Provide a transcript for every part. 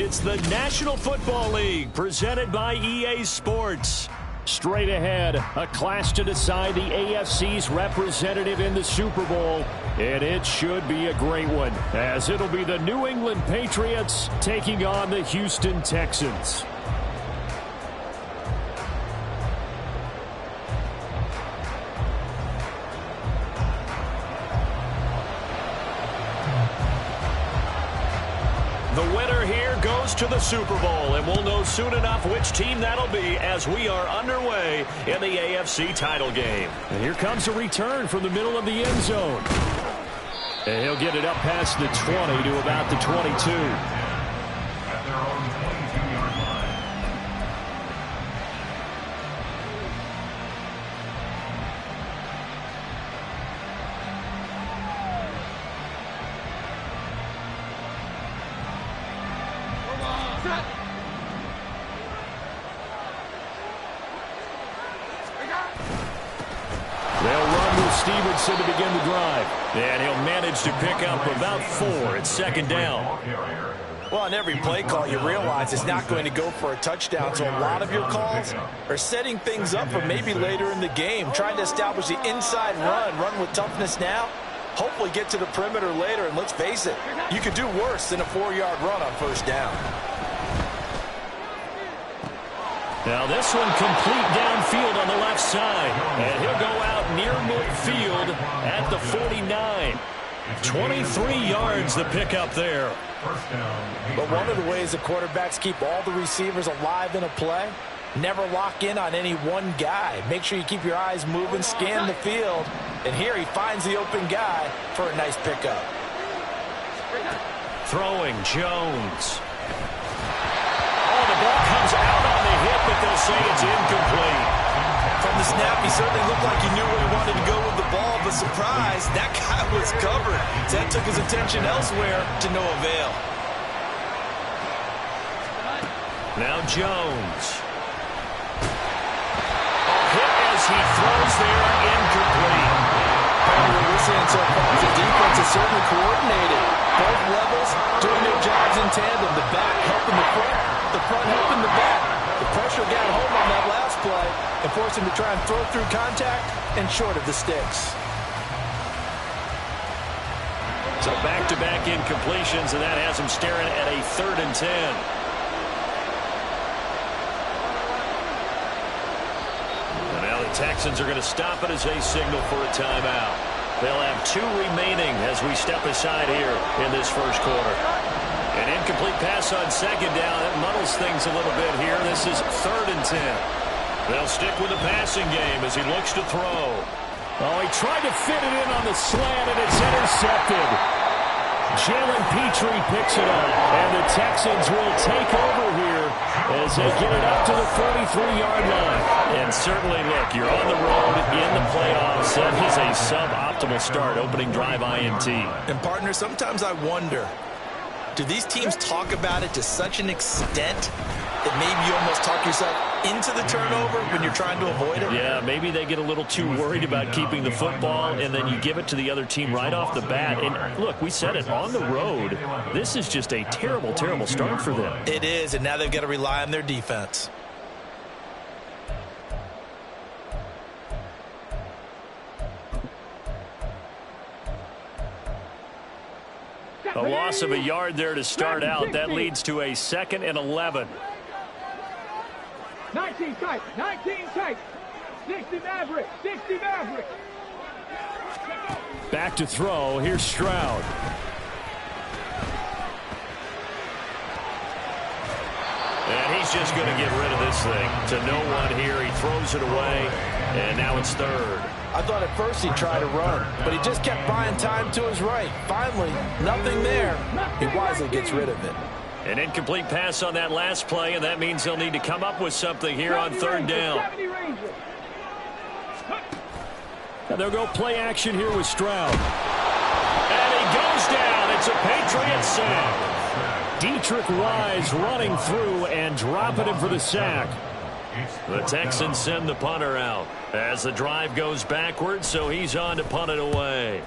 It's the National Football League presented by EA Sports. Straight ahead, a clash to decide the AFC's representative in the Super Bowl. And it should be a great one, as it'll be the New England Patriots taking on the Houston Texans. The winner here goes to the Super Bowl, and we'll know soon enough which team that'll be as we are underway in the AFC title game. And here comes a return from the middle of the end zone. And he'll get it up past the 20 to about the 22. Stevenson to begin the drive. And he'll manage to pick up about 4 at second down. Well, on every play call, you realize it's not going to go for a touchdown, so a lot of your calls are setting things up for maybe later in the game, trying to establish the inside run with toughness now, hopefully get to the perimeter later, and let's face it, you could do worse than a 4-yard run on first down. Now this one complete downfield on the left side. And he'll go out near midfield at the 49. 23 yards to pick up there. But one of the ways the quarterbacks keep all the receivers alive in a play, never lock in on any one guy. Make sure you keep your eyes moving, scan the field. And here he finds the open guy for a nice pickup. Throwing Jones. Oh, the ball comes out on the hit, but they'll say it's incomplete. From the snap, he certainly looked like he knew where he wanted to go with the ball, but surprise, that guy was covered. So that took his attention elsewhere to no avail. Now Jones. Hit as he throws there, incomplete. What we're seeing so far is the defense is certainly coordinated. Both levels doing their jobs in tandem. The back helping the front helping the back. The pressure got home on that last play and forced him to try and throw through contact and short of the sticks. So back-to-back incompletions, and that has him staring at a 3rd and 10. And now the Texans are going to stop it as they signal for a timeout. They'll have 2 remaining as we step aside here in this first quarter. An incomplete pass on second down. That muddles things a little bit here. This is 3rd and 10. They'll stick with the passing game as he looks to throw. Oh, he tried to fit it in on the slant, and it's intercepted. Jalen Petrie picks it up, and the Texans will take over here as they get it up to the 43-yard line. And certainly, look, you're on the road in the playoffs. That is a suboptimal start, opening drive INT. And, partner, sometimes I wonder, do these teams talk about it to such an extent that maybe you almost talk yourself into the turnover when you're trying to avoid it? Yeah, maybe they get a little too worried about keeping the football, and then you give it to the other team right off the bat. And look, we said it, on the road, this is just a terrible, terrible start for them. It is, and now they've got to rely on their defense. A loss of a yard there to start out. That leads to a 2nd and 11. 19 tight, 19 tight. 60 Maverick, 60 Maverick. Back to throw. Here's Stroud. And he's just going to get rid of this thing. To no one here. He throws it away. And now it's 3rd. I thought at first he'd try to run, but he just kept buying time to his right. Finally, nothing there. He wisely gets rid of it. An incomplete pass on that last play, and that means they'll need to come up with something here on 3rd down. And they'll go play action here with Stroud. And he goes down. It's a Patriot sack. Dietrich Wise running through and dropping him for the sack. The Texans send the punter out as the drive goes backwards, so he's on to punt it away.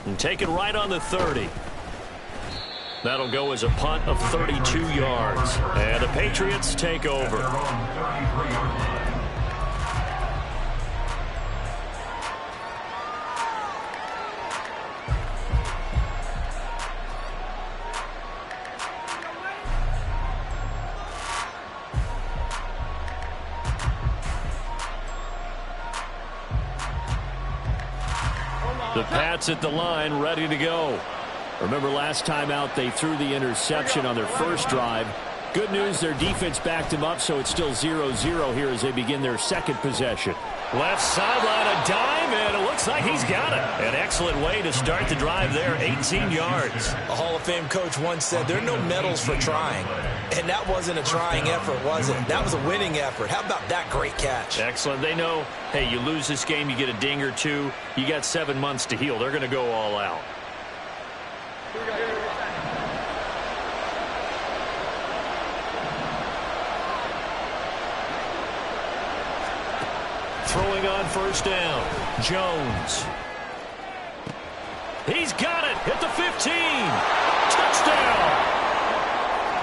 And take it right on the 30. That'll go as a punt of 32 yards. And the Patriots take over. The Pats at the line, ready to go. Remember last time out, they threw the interception on their first drive. Good news, their defense backed him up, so it's still 0-0 here as they begin their second possession. Left sideline, a dime, and it looks like he's got it. An excellent way to start the drive there, 18 yards. A Hall of Fame coach once said there are no medals for trying. And that wasn't a trying effort, was it? That was a winning effort. How about that great catch? Excellent. They know, hey, you lose this game, you get a ding or two. You got 7 months to heal. They're going to go all out. Throwing on first down, Jones. He's got it at the 15. Touchdown.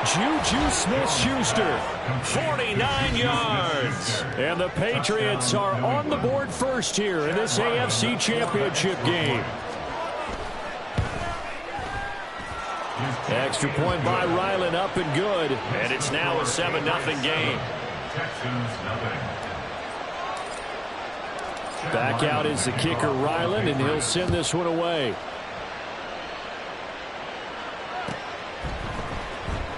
Juju Smith-Schuster, 49 yards. And the Patriots are on the board first here in this AFC Championship game. Extra point by Ryland, up and good. And it's now a 7-0 game. Back out is the kicker, Ryland, and he'll send this one away.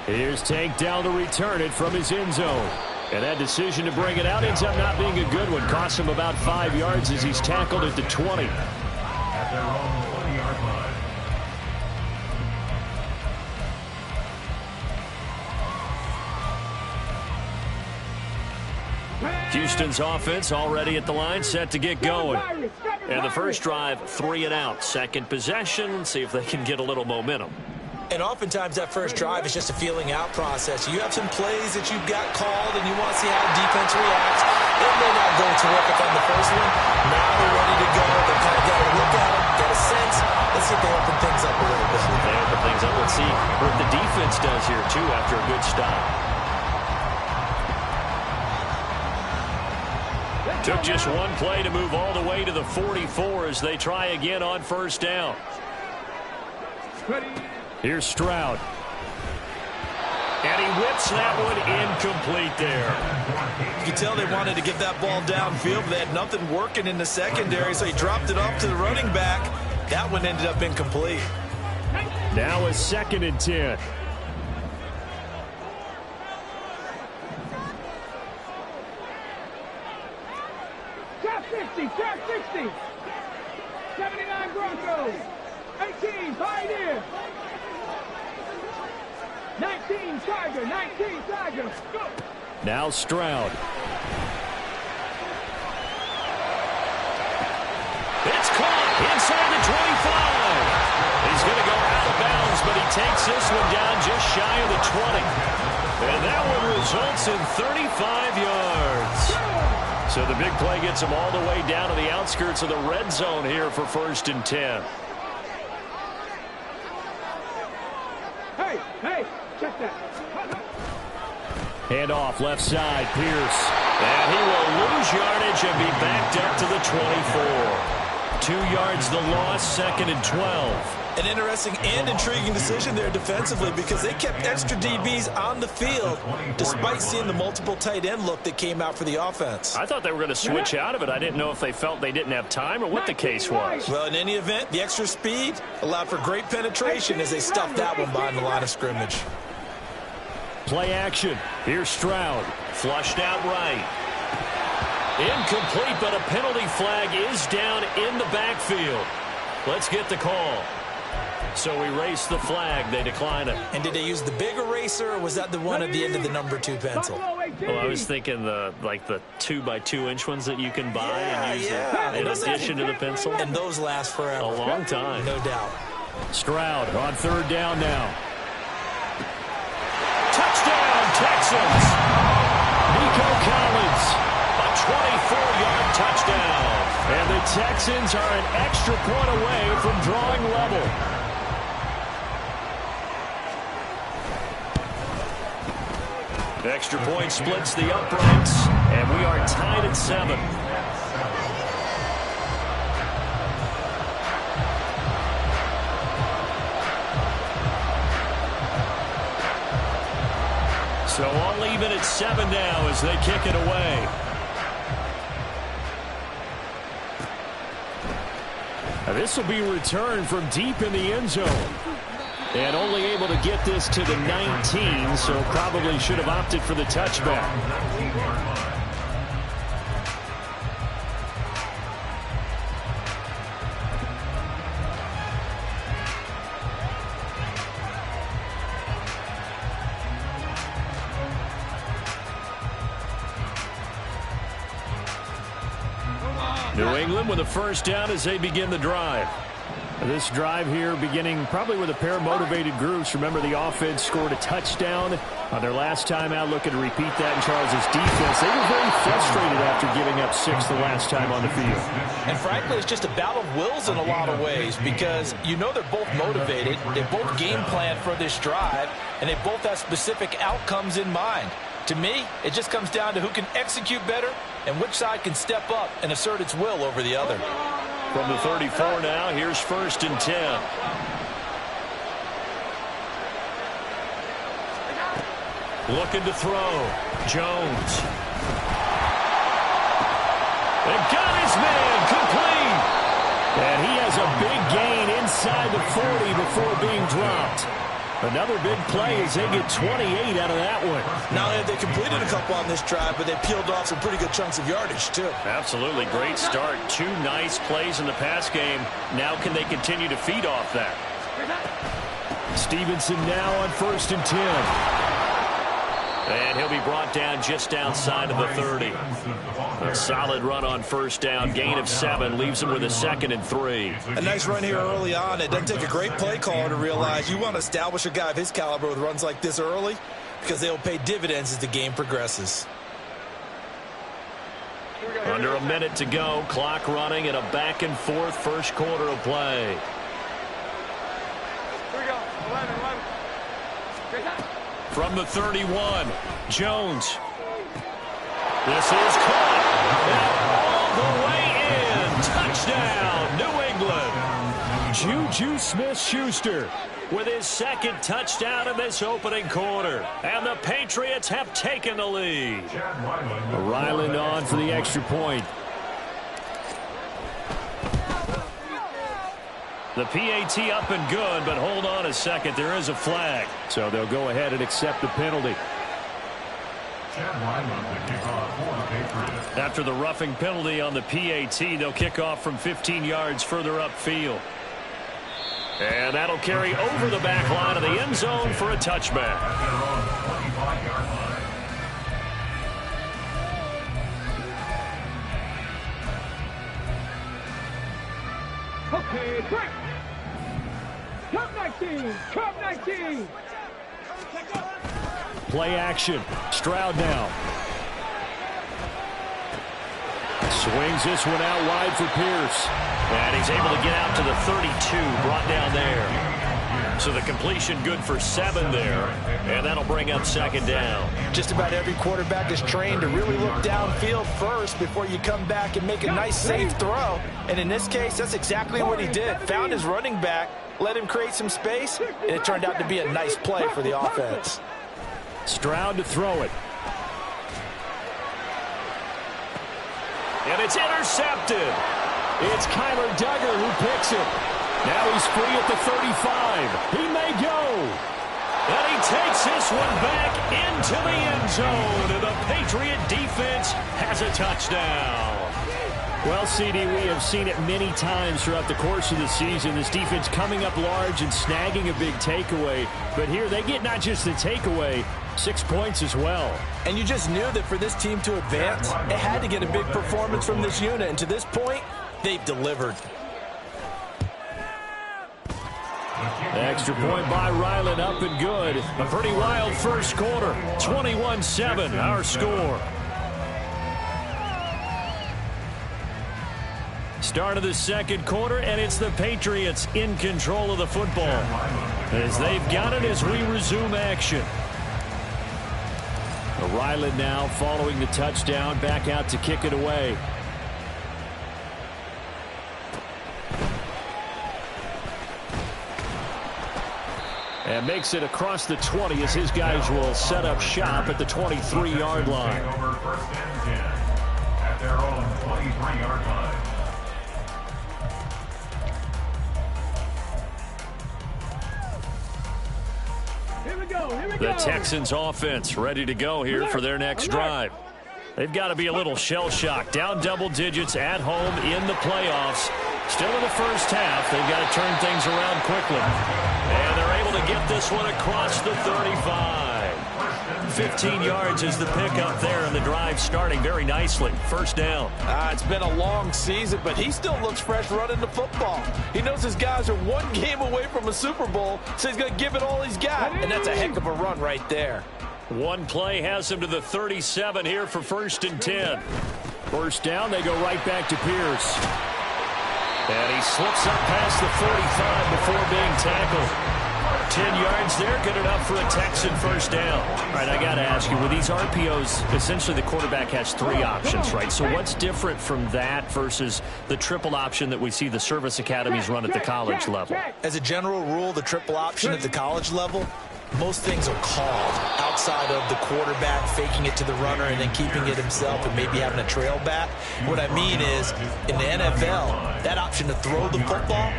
Here's Tank down to return it from his end zone. And that decision to bring it out ends up not being a good one. Costs him about 5 yards as he's tackled at the 20. At their own 20-yard line. Houston's offense already at the line, set to get going. And the first drive, 3 and out. Second possession, see if they can get a little momentum. And oftentimes that first drive is just a feeling out process. You have some plays that you've got called and you want to see how the defense reacts. It may not go terrific on the first one. Now they're ready to go. They've kind of got to look at it, get a sense. Let's see if they open things up a little bit. They open things up. Let's see what the defense does here, too, after a good stop. Took just one play to move all the way to the 44 as they try again on first down. Here's Stroud. And he whips that one incomplete there. You can tell they wanted to get that ball downfield, but they had nothing working in the secondary, so he dropped it off to the running back. That one ended up incomplete. Now a 2nd and 10. Top 60, top 60. 79 Broncos. 18 Pioneers. 19 Tiger, 19 Tiger. Go. Now Stroud. It's caught inside the 25. He's going to go out of bounds, but he takes this one down just shy of the 20. And that one results in 35 yards. So the big play gets him all the way down to the outskirts of the red zone here for 1st and 10. Hey, check that. Hand off left side, Pierce. And he will lose yardage and be backed up to the 24. 2 yards the loss, 2nd and 12. An interesting and intriguing decision there defensively because they kept extra DBs on the field despite seeing the multiple tight end look that came out for the offense. I thought they were going to switch out of it. I didn't know if they felt they didn't have time or what the case was. Well, in any event, the extra speed allowed for great penetration as they stuffed that one behind the line of scrimmage. Play action. Here's Stroud. Flushed out right. Incomplete, but a penalty flag is down in the backfield. Let's get the call. So erase the flag. They decline it. And did they use the big eraser, or was that the one at the end of the number 2 pencil? Well, I was thinking the 2x2-inch ones that you can buy and use in addition to the pencil. And those last forever. A long time. No doubt. Stroud on 3rd down now. Touchdown, Texans. Nico Collins, a 24-yard touchdown. And the Texans are an extra point away from drawing level. Extra point splits the uprights, and we are tied at 7. So all even at 7 now as they kick it away. This will be returned from deep in the end zone. And only able to get this to the 19, so probably should have opted for the touchback. New England with a first down as they begin the drive. This drive here beginning probably with a pair of motivated groups. Remember, the offense scored a touchdown on their last time out, looking to repeat that in Charles' defense. They were very frustrated after giving up 6 the last time on the field. And frankly, it's just a battle of wills in a lot of ways because you know they're both motivated. They both game plan for this drive, and they both have specific outcomes in mind. To me, it just comes down to who can execute better and which side can step up and assert its will over the other. From the 34 now, here's 1st and 10. Looking to throw. Jones. And got his man complete. And he has a big gain inside the 40 before being dropped. Another big play as they get 28 out of that one. Not only have they completed a couple on this drive, but they peeled off some pretty good chunks of yardage, too. Absolutely. Great start. 2 nice plays in the pass game. Now can they continue to feed off that? Stevenson now on 1st and 10. And he'll be brought down just outside of the 30. A solid run on 1st down. Gain of 7 leaves him with a 2nd and 3. A nice run here early on. It doesn't take a great play caller to realize you want to establish a guy of his caliber with runs like this early because they'll pay dividends as the game progresses. Under a minute to go. Clock running in a back-and-forth first quarter of play. Here we go. 11. From the 31, Jones. This is caught. And all the way in. Touchdown, New England. Juju Smith-Schuster with his 2nd touchdown in this opening quarter. And the Patriots have taken the lead. Ryland on for the extra point. The PAT up and good, but hold on a second. There is a flag. So they'll go ahead and accept the penalty. After the roughing penalty on the PAT, they'll kick off from 15 yards further upfield. And that'll carry over the back line of the end zone for a touchback. Okay, break. Come 19. Come 19. Play action. Stroud now. Swings this one out wide for Pierce. And he's able to get out to the 32, brought down there. So the completion good for 7 there. And that'll bring up 2nd down. Just about every quarterback is trained to really look downfield first before you come back and make a nice, safe throw. And in this case, that's exactly what he did. Found his running back, let him create some space, and it turned out to be a nice play for the offense. Stroud to throw it. And it's intercepted. It's Kyler Duggar who picks it. Now he's free at the 35. He may go. And he takes this one back into the end zone. And the Patriot defense has a touchdown. Well, CD, we have seen it many times throughout the course of the season. This defense coming up large and snagging a big takeaway. But here they get not just the takeaway, 6 points as well. And you just knew that for this team to advance, it had to get a big performance from this unit. And to this point, they've delivered. Extra point by Ryland, up and good. A pretty wild first quarter. 21-7, our score. Start of the second quarter, and it's the Patriots in control of the football as they've got it as we resume action. Ryland now following the touchdown, back out to kick it away. And makes it across the 20 as his guys will set up shop at the 23-yard line. Over first and 10 at their own 23-yard line. The Texans offense ready to go here for their next drive. They've got to be a little shell-shocked. Down double digits at home in the playoffs. Still in the first half. They've got to turn things around quickly. And they're able to get this one across the 35. 15 yards is the pickup there, and the drive starting very nicely. First down. It's been a long season, but he still looks fresh running the football. He knows his guys are one game away from a Super Bowl, so he's going to give it all he's got. And that's a heck of a run right there. One play has him to the 37 here for first and 10. First down, they go right back to Pierce. And he slips up past the 45 before being tackled. 10 yards there, good enough for a Texan first down. All right, I got to ask you, with these RPOs, essentially the quarterback has three options, right? So what's different from that versus the triple option that we see the service academies run at the college level? As a general rule, the triple option at the college level, most things are called outside of the quarterback faking it to the runner and then keeping it himself and maybe having a trail back. What I mean is, in the NFL, that option to throw the football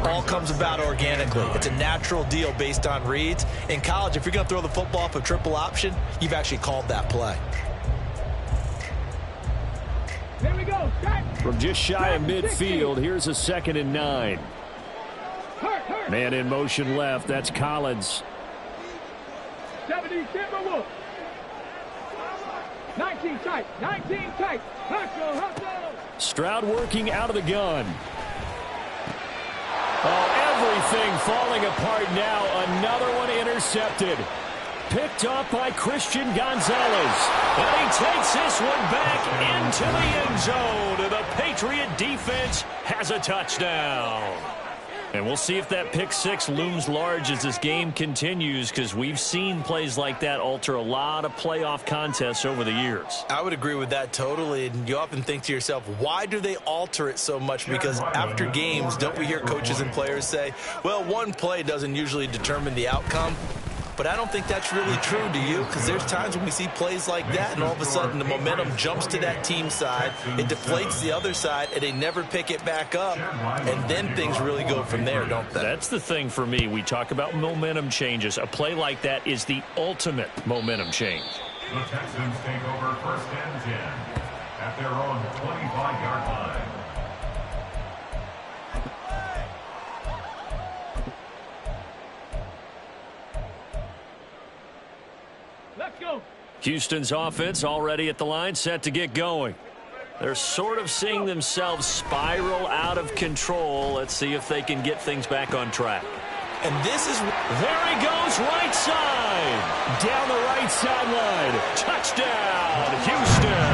all comes about organically. It's a natural deal based on reads. In college, if you're going to throw the football off a triple option, you've actually called that play. Here we go. From just shy of midfield, here's a 2nd and 9. Man in motion left. That's Collins. 70 Timberwolves. 19 tight. 19 tight. Hustle. Stroud working out of the gun. Oh, everything falling apart now. Another one intercepted. Picked up by Christian Gonzalez. And he takes this one back into the end zone. And the Patriot defense has a touchdown. And we'll see if that pick six looms large as this game continues, because we've seen plays like that alter a lot of playoff contests over the years. I would agree with that totally. And you often think to yourself, why do they alter it so much? Because after games, don't we hear coaches and players say, well, one play doesn't usually determine the outcome? But I don't think that's really true, do you? Because there's times when we see plays like that, and all of a sudden the momentum jumps to that team side, it deflates the other side, and they never pick it back up, and then things really go from there, don't they? That's the thing for me. We talk about momentum changes. A play like that is the ultimate momentum change. The Texans take over first and 10 at their own 25-yard line. Let's go. Houston's offense already at the line, set to get going. They're sort of seeing themselves spiral out of control. Let's see if they can get things back on track. And this is... There he goes, right side. Down the right sideline. Touchdown, Houston.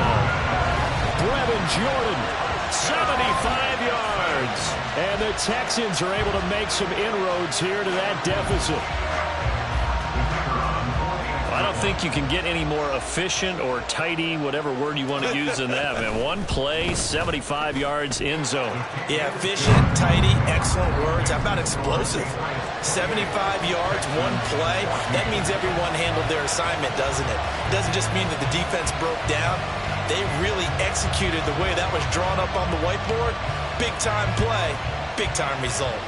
Brevin Jordan, 75 yards. And the Texans are able to make some inroads here to that deficit. I don't think you can get any more efficient or tidy, whatever word you want to use than that, man. One play, 75 yards, end zone. Yeah, efficient, tidy, excellent words. How about explosive? 75 yards, one play. That means everyone handled their assignment, doesn't it? It doesn't just mean that the defense broke down. They really executed the way that was drawn up on the whiteboard. Big-time play, big-time result.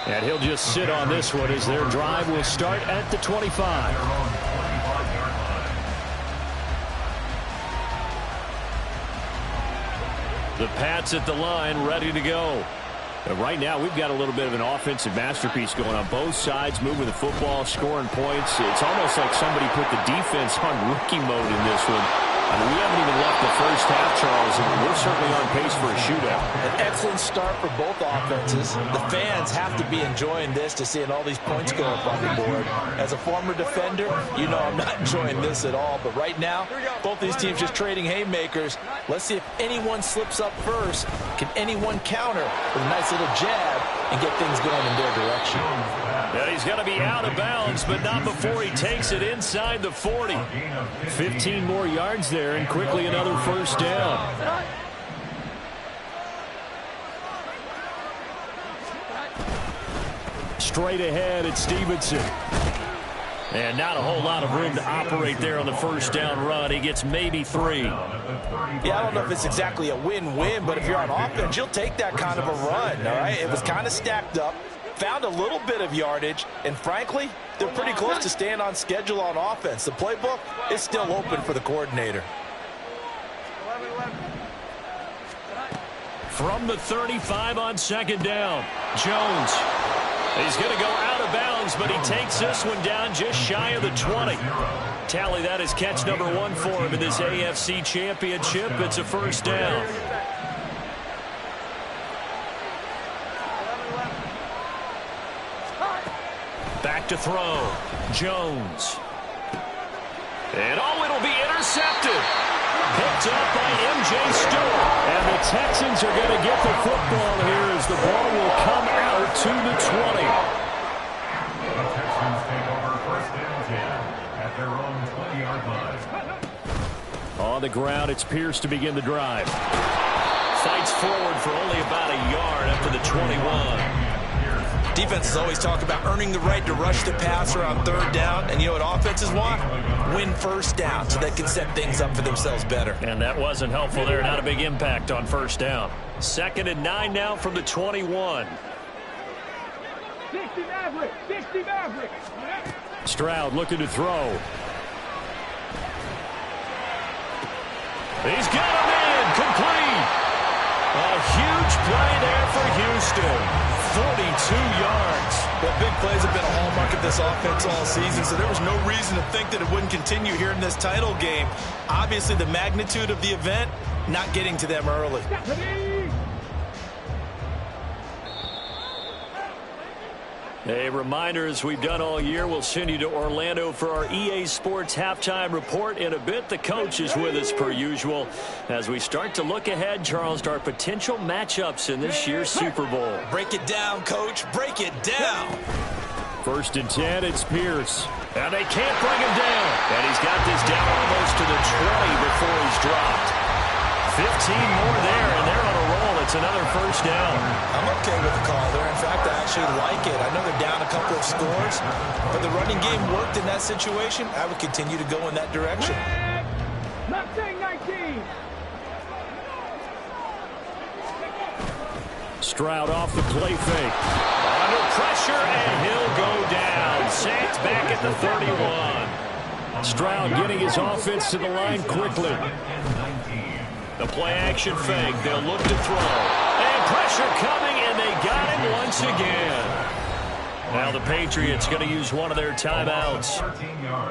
And he'll just sit on this one as their drive will start at the 25. The Pats at the line, ready to go. And right now, we've got a little bit of an offensive masterpiece going on both sides, moving the football, scoring points. It's almost like somebody put the defense on rookie mode in this one. I mean, we haven't even left the first half, Charles, and we're certainly on pace for a shootout. An excellent start for both offenses. The fans have to be enjoying this to seeing all these points go up on the board. As a former defender, you know I'm not enjoying this at all. But right now, both these teams just trading haymakers. Let's see if anyone slips up first. Can anyone counter with a nice little jab and get things going in their direction? Yeah, he's going to be out of bounds, but not before he takes it inside the 40. 15 more yards there, and quickly another first down. Straight ahead, it's Stevenson. And not a whole lot of room to operate there on the first down run. He gets maybe 3. Yeah, I don't know if it's exactly a win-win, but if you're on offense, you'll take that kind of a run, all right? It was kind of stacked up, found a little bit of yardage, and frankly, they're pretty close to staying on schedule on offense. The playbook is still open for the coordinator. From the 35 on second down, Jones. He's going to go out of bounds, but he takes this one down just shy of the 20. Tally that as catch number 1 for him in this AFC Championship. It's a first down. Back to throw. Jones. And it'll be intercepted. Picked up by M.J. Stewart. And the Texans are going to get the football here as the ball will come out to the 20. The Texans take over first and 10 at their own 20-yard line. On the ground, it's Pierce to begin the drive. Fights forward for only about a yard up to the 21. Defenses always talk about earning the right to rush the passer on third down. And you know what offenses want? Win first down so they can set things up for themselves better. And that wasn't helpful there. Not a big impact on first down. 2nd and 9 now from the 21. 60 Maverick. 60 Maverick. Stroud looking to throw. He's got him in. Complete. A huge play there for Houston. 42 yards. Well, big plays have been a hallmark of this offense all season, so there was no reason to think that it wouldn't continue here in this title game. Obviously, the magnitude of the event, not getting to them early. A reminder, as we've done all year, we'll send you to Orlando for our EA Sports halftime report in a bit. The coach is with us per usual as we start to look ahead, Charles, to our potential matchups in this year's Super Bowl. Break it down, Coach. Break it down. 1st and 10, it's Pierce. And they can't bring him down. And he's got this down almost to the 20 before he's dropped. 15 more there, and they're on a roll. It's another first down. I'm okay with the call there. In fact, I actually like it. I know they're down a couple of scores, but the running game worked in that situation. I would continue to go in that direction. Mustang 19. Stroud off the play fake. Under pressure, and he'll go down. Sacked back at the 31. Stroud getting his offense to the line quickly. The play-action fake. They'll look to throw. And pressure coming, and they got him once again. Now the Patriots going to use one of their timeouts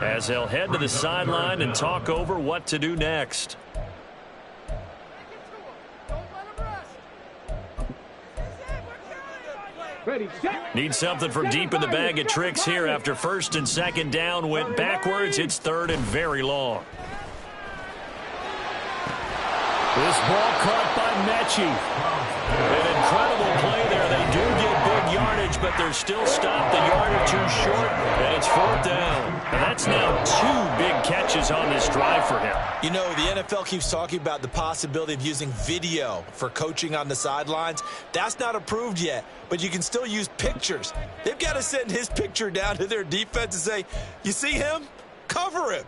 as they'll head to the sideline and talk over what to do next. Ready, set. Need something from deep in the bag of tricks here after 1st and 2nd down went backwards. It's 3rd and very long. This ball caught by Mechie. An incredible play there. They do get big yardage, but they're still stopped a yard or 2 short, and it's 4th down. And that's now 2 big catches on this drive for him. You know, the NFL keeps talking about the possibility of using video for coaching on the sidelines. That's not approved yet, but you can still use pictures. They've got to send his picture down to their defense and say, you see him? Cover him.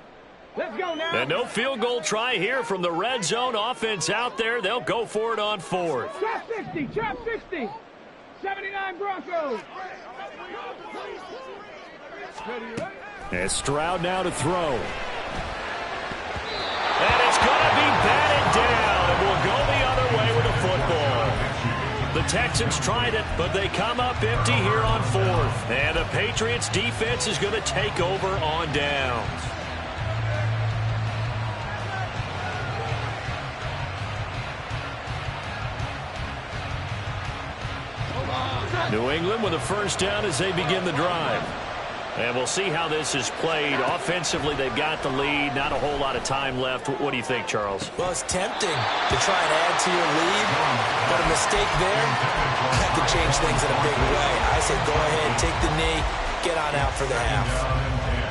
Let's go now. And no field goal try here from the red zone offense out there. They'll go for it on 4th. Trap 60, trap 60. 79 Broncos. And Stroud now to throw. And it's going to be batted down, and we'll go the other way with the football. The Texans tried it, but they come up empty here on 4th. And the Patriots defense is going to take over on downs. New England with a first down as they begin the drive. And we'll see how this is played. Offensively, they've got the lead. Not a whole lot of time left. What do you think, Charles? Well, it's tempting to try and add to your lead, but a mistake there, that could change things in a big way. I say go ahead, take the knee, get on out for the half.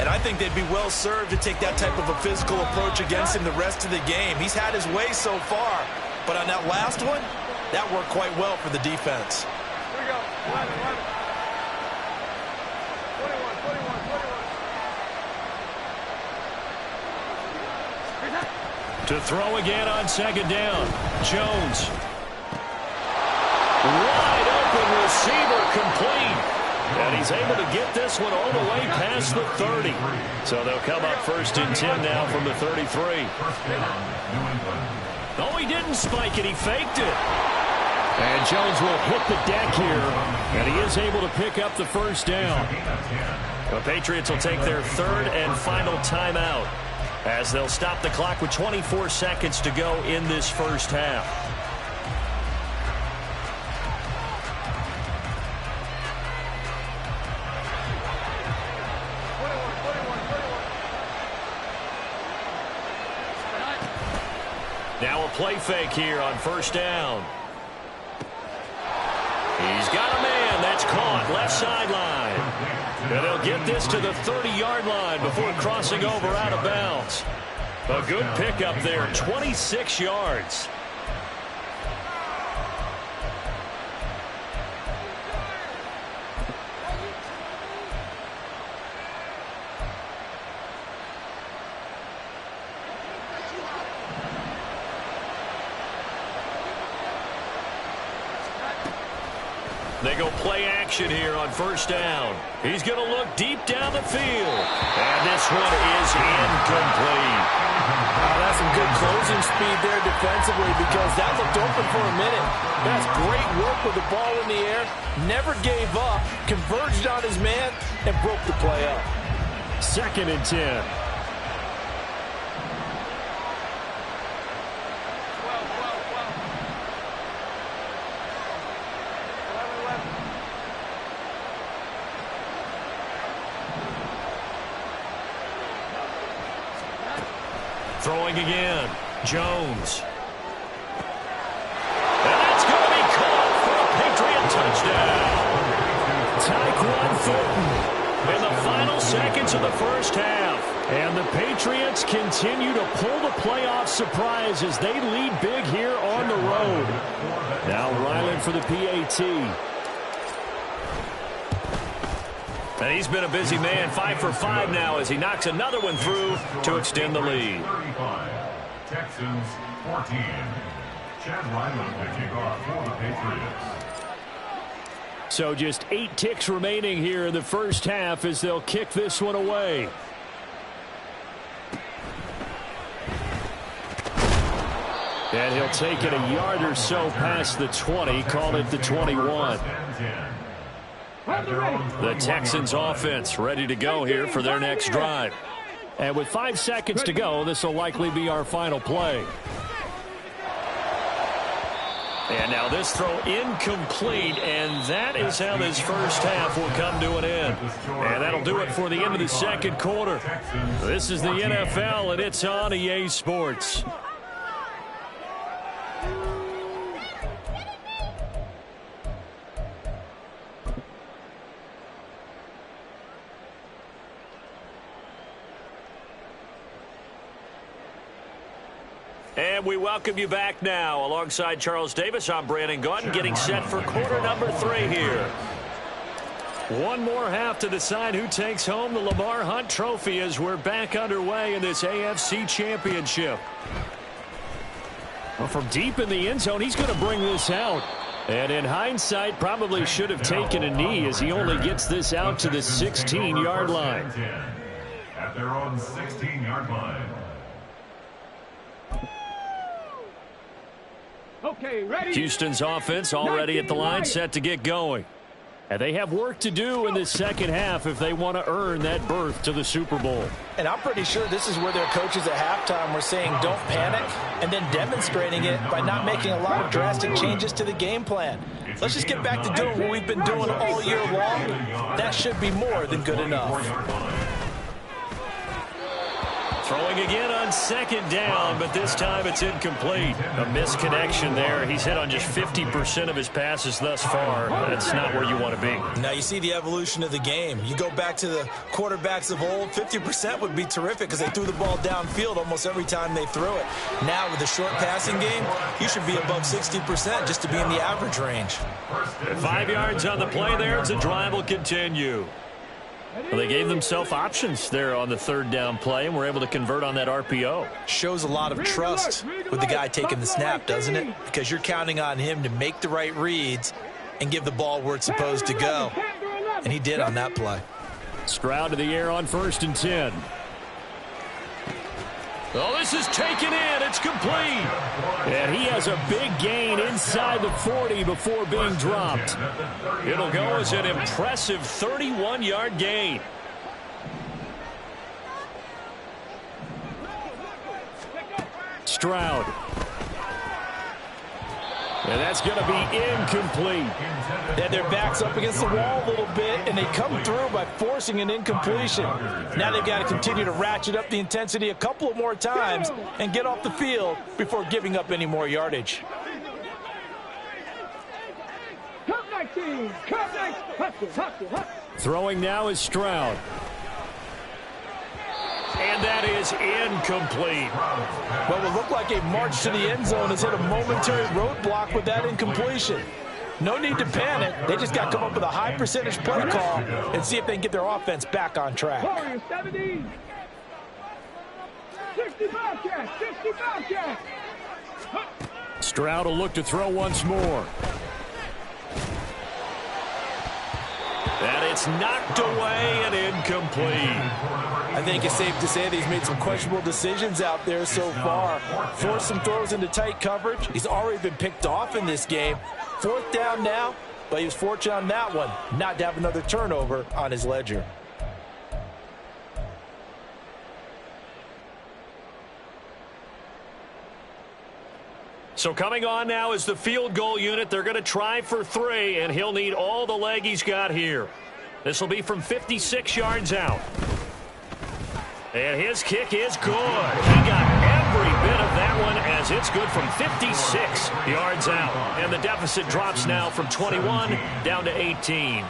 And I think they'd be well served to take that type of a physical approach against him the rest of the game. He's had his way so far, but on that last one, that worked quite well for the defense. Here we go. 11, 21. To throw again on second down. Jones. Wide open receiver complete. And he's able to get this one all the way past the 30. So they'll come up 1st and 10 now from the 33. Oh, he didn't spike it. He faked it. And Jones will hit the deck here. And he is able to pick up the 1st down. The Patriots will take their 3rd and final timeout, as they'll stop the clock with 24 seconds to go in this 1st half. Now a play fake here on 1st down. He's got a man. That's caught. Left sideline. And they'll get this to the 30-yard line before crossing over out of bounds. A good pickup there, 26 yards. They go play action here on 1st down. He's going to look deep down the field. And this one is incomplete. That's some good closing speed there defensively, because that looked open for a minute. That's great work with the ball in the air. Never gave up, converged on his man, and broke the play up. 2nd and 10. Throwing again. Jones. And that's going to be caught for a Patriot touchdown. Tyquan Thornton in the final seconds of the 1st half. And the Patriots continue to pull the playoff surprise as they lead big here on the road. Now Ryland for the PAT. And he's been a busy man, 5 for 5 now as he knocks another one through to extend the lead. 35, Texans 14. Chad Ryland to kick off for the Patriots. So just 8 ticks remaining here in the 1st half as they'll kick this one away. And he'll take it a yard or so past the 20, call it the 21. The Texans offense ready to go here for their next drive. And with 5 seconds to go, this will likely be our final play. And now this throw incomplete, and that is how this 1st half will come to an end. And that'll do it for the end of the 2nd quarter. This is the NFL, and it's on EA Sports. And we welcome you back now. Alongside Charles Davis, I'm Brandon Gaudin, getting set for quarter number 3 here. One more half to decide who takes home the Lamar Hunt Trophy as we're back underway in this AFC Championship. Well, from deep in the end zone, he's going to bring this out. And in hindsight, probably should have taken a knee as he only gets this out to the 16-yard line. At their own 16-yard line. Okay, ready? Houston's offense already at the line, set to get going. And they have work to do in this 2nd half if they want to earn that berth to the Super Bowl. And I'm pretty sure this is where their coaches at halftime were saying don't panic, and then demonstrating it by not making a lot of drastic changes to the game plan. Let's just get back to doing what we've been doing all year long. That should be more than good enough. Throwing again on second down, but this time it's incomplete. A misconnection there. He's hit on just 50% of his passes thus far. That's not where you want to be. Now you see the evolution of the game. You go back to the quarterbacks of old, 50% would be terrific because they threw the ball downfield almost every time they threw it. Now with the short passing game, you should be above 60% just to be in the average range. 5 yards on the play there. The drive will continue. Well, they gave themselves options there on the third down play and were able to convert on that RPO. Shows a lot of trust with the guy taking the snap, doesn't it? Because you're counting on him to make the right reads and give the ball where it's supposed to go. And he did on that play. Stroud to the air on 1st and 10. Oh, this is taken in. It's complete. And he has a big gain inside the 40 before being dropped. It'll go as an impressive 31-yard gain. Stroud. And that's going to be incomplete. And their back's up against the wall a little bit, and they come through by forcing an incompletion. Now they've got to continue to ratchet up the intensity a couple of more times and get off the field before giving up any more yardage. Throwing now is Stroud. And that is incomplete. What would look like a march to the end zone has hit a momentary roadblock with that incompletion. No need to panic. They just got to come up with a high percentage play call and see if they can get their offense back on track. 70. 65 catch. 65 catch. Stroud will look to throw once more. And it's knocked away and incomplete. I think it's safe to say that he's made some questionable decisions out there so far. Forced some throws into tight coverage. He's already been picked off in this game. 4th down now, but he was fortunate on that one not to have another turnover on his ledger. So coming on now is the field goal unit. They're going to try for 3, and he'll need all the leg he's got here. This will be from 56 yards out. And his kick is good. He got every bit of that one as it's good from 56 yards out. And the deficit drops now from 21 down to 18.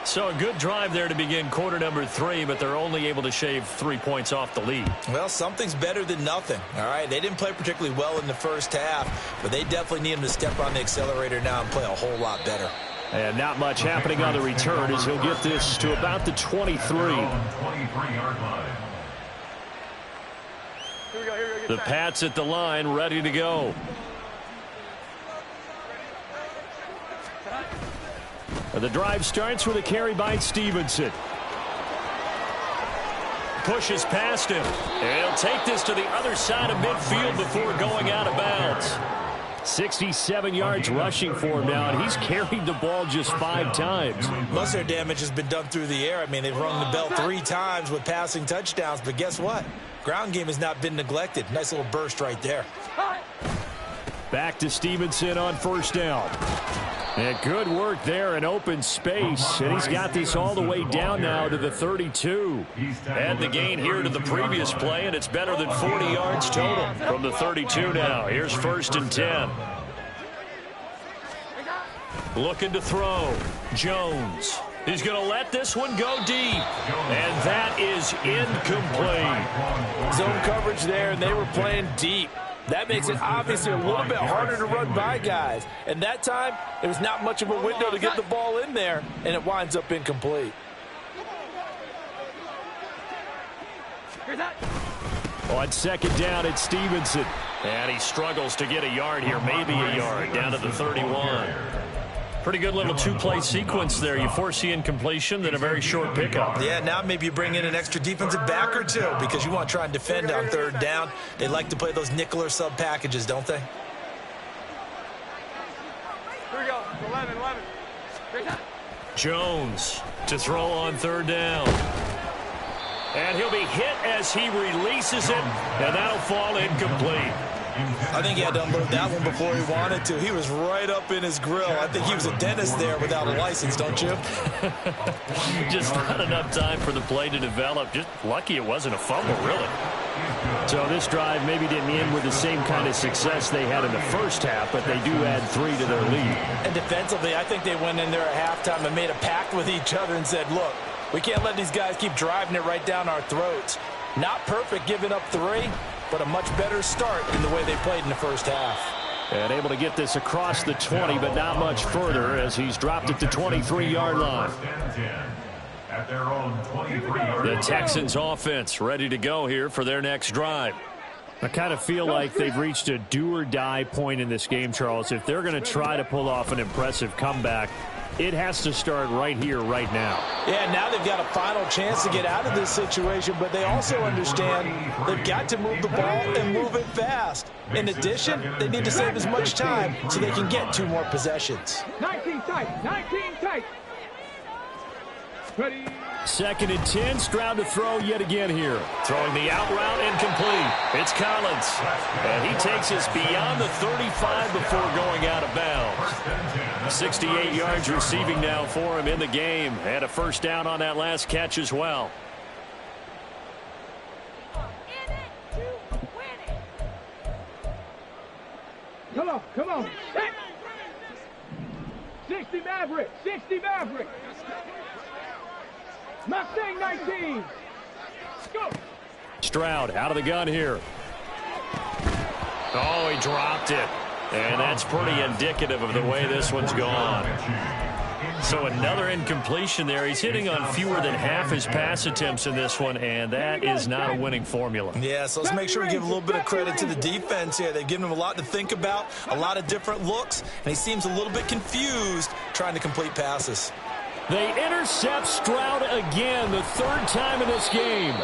So a good drive there to begin quarter number 3, but they're only able to shave 3 points off the lead. Well, something's better than nothing, all right? They didn't play particularly well in the first half, but they definitely need him to step on the accelerator now and play a whole lot better. And not much happening on the return as he'll get this to about the 23. 23-yard line. The Pats at the line, ready to go. The drive starts with a carry by Stevenson. Pushes past him. And he'll take this to the other side of midfield before going out of bounds. 67 yards rushing for him now, and he's carried the ball just 5 times. Most of their damage has been done through the air. I mean, they've rung the bell 3 times with passing touchdowns, but guess what? Ground game has not been neglected. Nice little burst right there. Back to Stevenson on 1st down. And good work there in open space. And he's got this all the way down now to the 32. Add the gain here to the previous play, and it's better than 40 yards total from the 32 now. Here's 1st and 10. Looking to throw. Jones. He's going to let this one go deep. And that is incomplete. Zone coverage there, and they were playing deep. That makes it obviously a little bit harder to run by guys. And that time, there was not much of a window to get the ball in there, and it winds up incomplete. On 2nd down, it's Stevenson. And he struggles to get a yard here, maybe a yard, down to the 31. Pretty good little 2-play sequence there. You force the incompletion, then a very short pickup. Yeah, now maybe you bring in an extra defensive back or 2 because you want to try and defend on 3rd down. They like to play those nickel or sub packages, don't they? Here we go. 11. Jones to throw on 3rd down. And he'll be hit as he releases it, and that'll fall incomplete. I think he had to unload that one before he wanted to. He was right up in his grill. I think he was a dentist there without a license, don't you? Just not enough time for the play to develop. Just lucky it wasn't a fumble, really. So this drive maybe didn't end with the same kind of success they had in the first half, but they do add 3 to their lead. And defensively, I think they went in there at halftime and made a pact with each other and said, look, we can't let these guys keep driving it right down our throats. Not perfect giving up 3, but a much better start in the way they played in the first half. And able to get this across the 20, but not much further as he's dropped it to 23-yard line. At their own 23-yard line. The Texans offense ready to go here for their next drive. I kind of feel like they've reached a do-or-die point in this game, Charles. If they're going to try to pull off an impressive comeback, it has to start right here, right now. Yeah, now they've got a final chance to get out of this situation, but they also understand they've got to move the ball and move it fast. In addition, they need to save as much time so they can get 2 more possessions. 19 tight, 19 tight. Ready. 2nd and 10, Stroud to throw yet again here. Throwing the out route incomplete. It's Collins. And he takes us beyond the 35 before going out of bounds. 68 yards receiving now for him in the game. And a first down on that last catch as well. Come on. 60 Maverick, 60 Maverick. Mustang 19. Go. Stroud out of the gun here. Oh, he dropped it. And that's pretty indicative of the way this one's gone. So another incompletion there. He's hitting on fewer than half his pass attempts in this one, and that is not a winning formula. Yeah, so let's make sure we give a little bit of credit to the defense here. They've given him a lot to think about, a lot of different looks, and he seems a little bit confused trying to complete passes. They intercept Stroud again, the 3rd time in this game.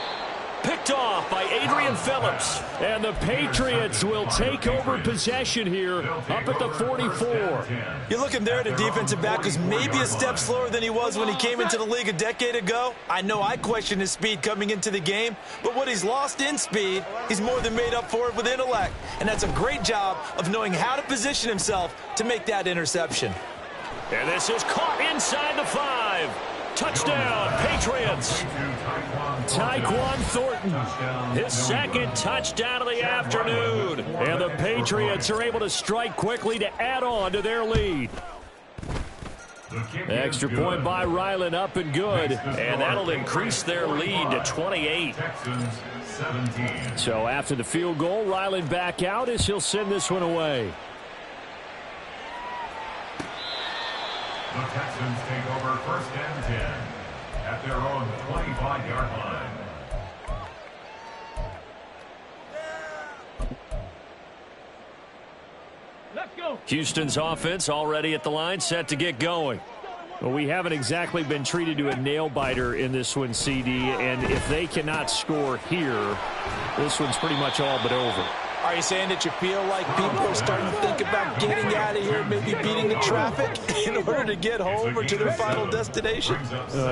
Picked off by Adrian Phillips. And the Patriots will take over possession here up at the 44. You're looking there at a defensive back who's maybe a step slower than he was when he came into the league a decade ago. I know I questioned his speed coming into the game, but what he's lost in speed, he's more than made up for it with intellect. And that's a great job of knowing how to position himself to make that interception. And this is caught inside the 5. Touchdown, Patriots. Tyquan Thornton, his 2nd touchdown of the afternoon. And the Patriots are able to strike quickly to add on to their lead. Extra point by Ryland, up and good. And that'll increase their lead to 28. So after the field goal, Ryland back out as he'll send this one away. The Texans take over 1st and 10 at their own 25-yard line. Let's go. Houston's offense already at the line, set to get going. Well, we haven't exactly been treated to a nail-biter in this one, CD, and if they cannot score here, this one's pretty much all but over. Are you saying that you feel like people are starting to think about getting out of here, maybe beating the traffic in order to get home or to their final destination?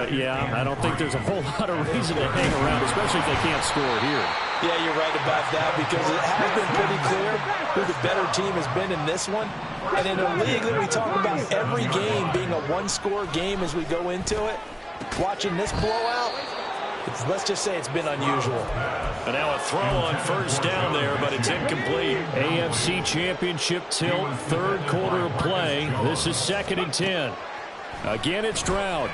Yeah, I don't think there's a whole lot of reason to hang around, especially if they can't score here. Yeah, you're right about that because it has been pretty clear who the better team has been in this one. And in a league that we talk about every game being a one-score game as we go into it, watching this blowout, let's just say it's been unusual. And now a throw on 1st down there, but it's incomplete. AFC Championship tilt, 3rd quarter of play. This is 2nd and 10. Again, it's Stroud.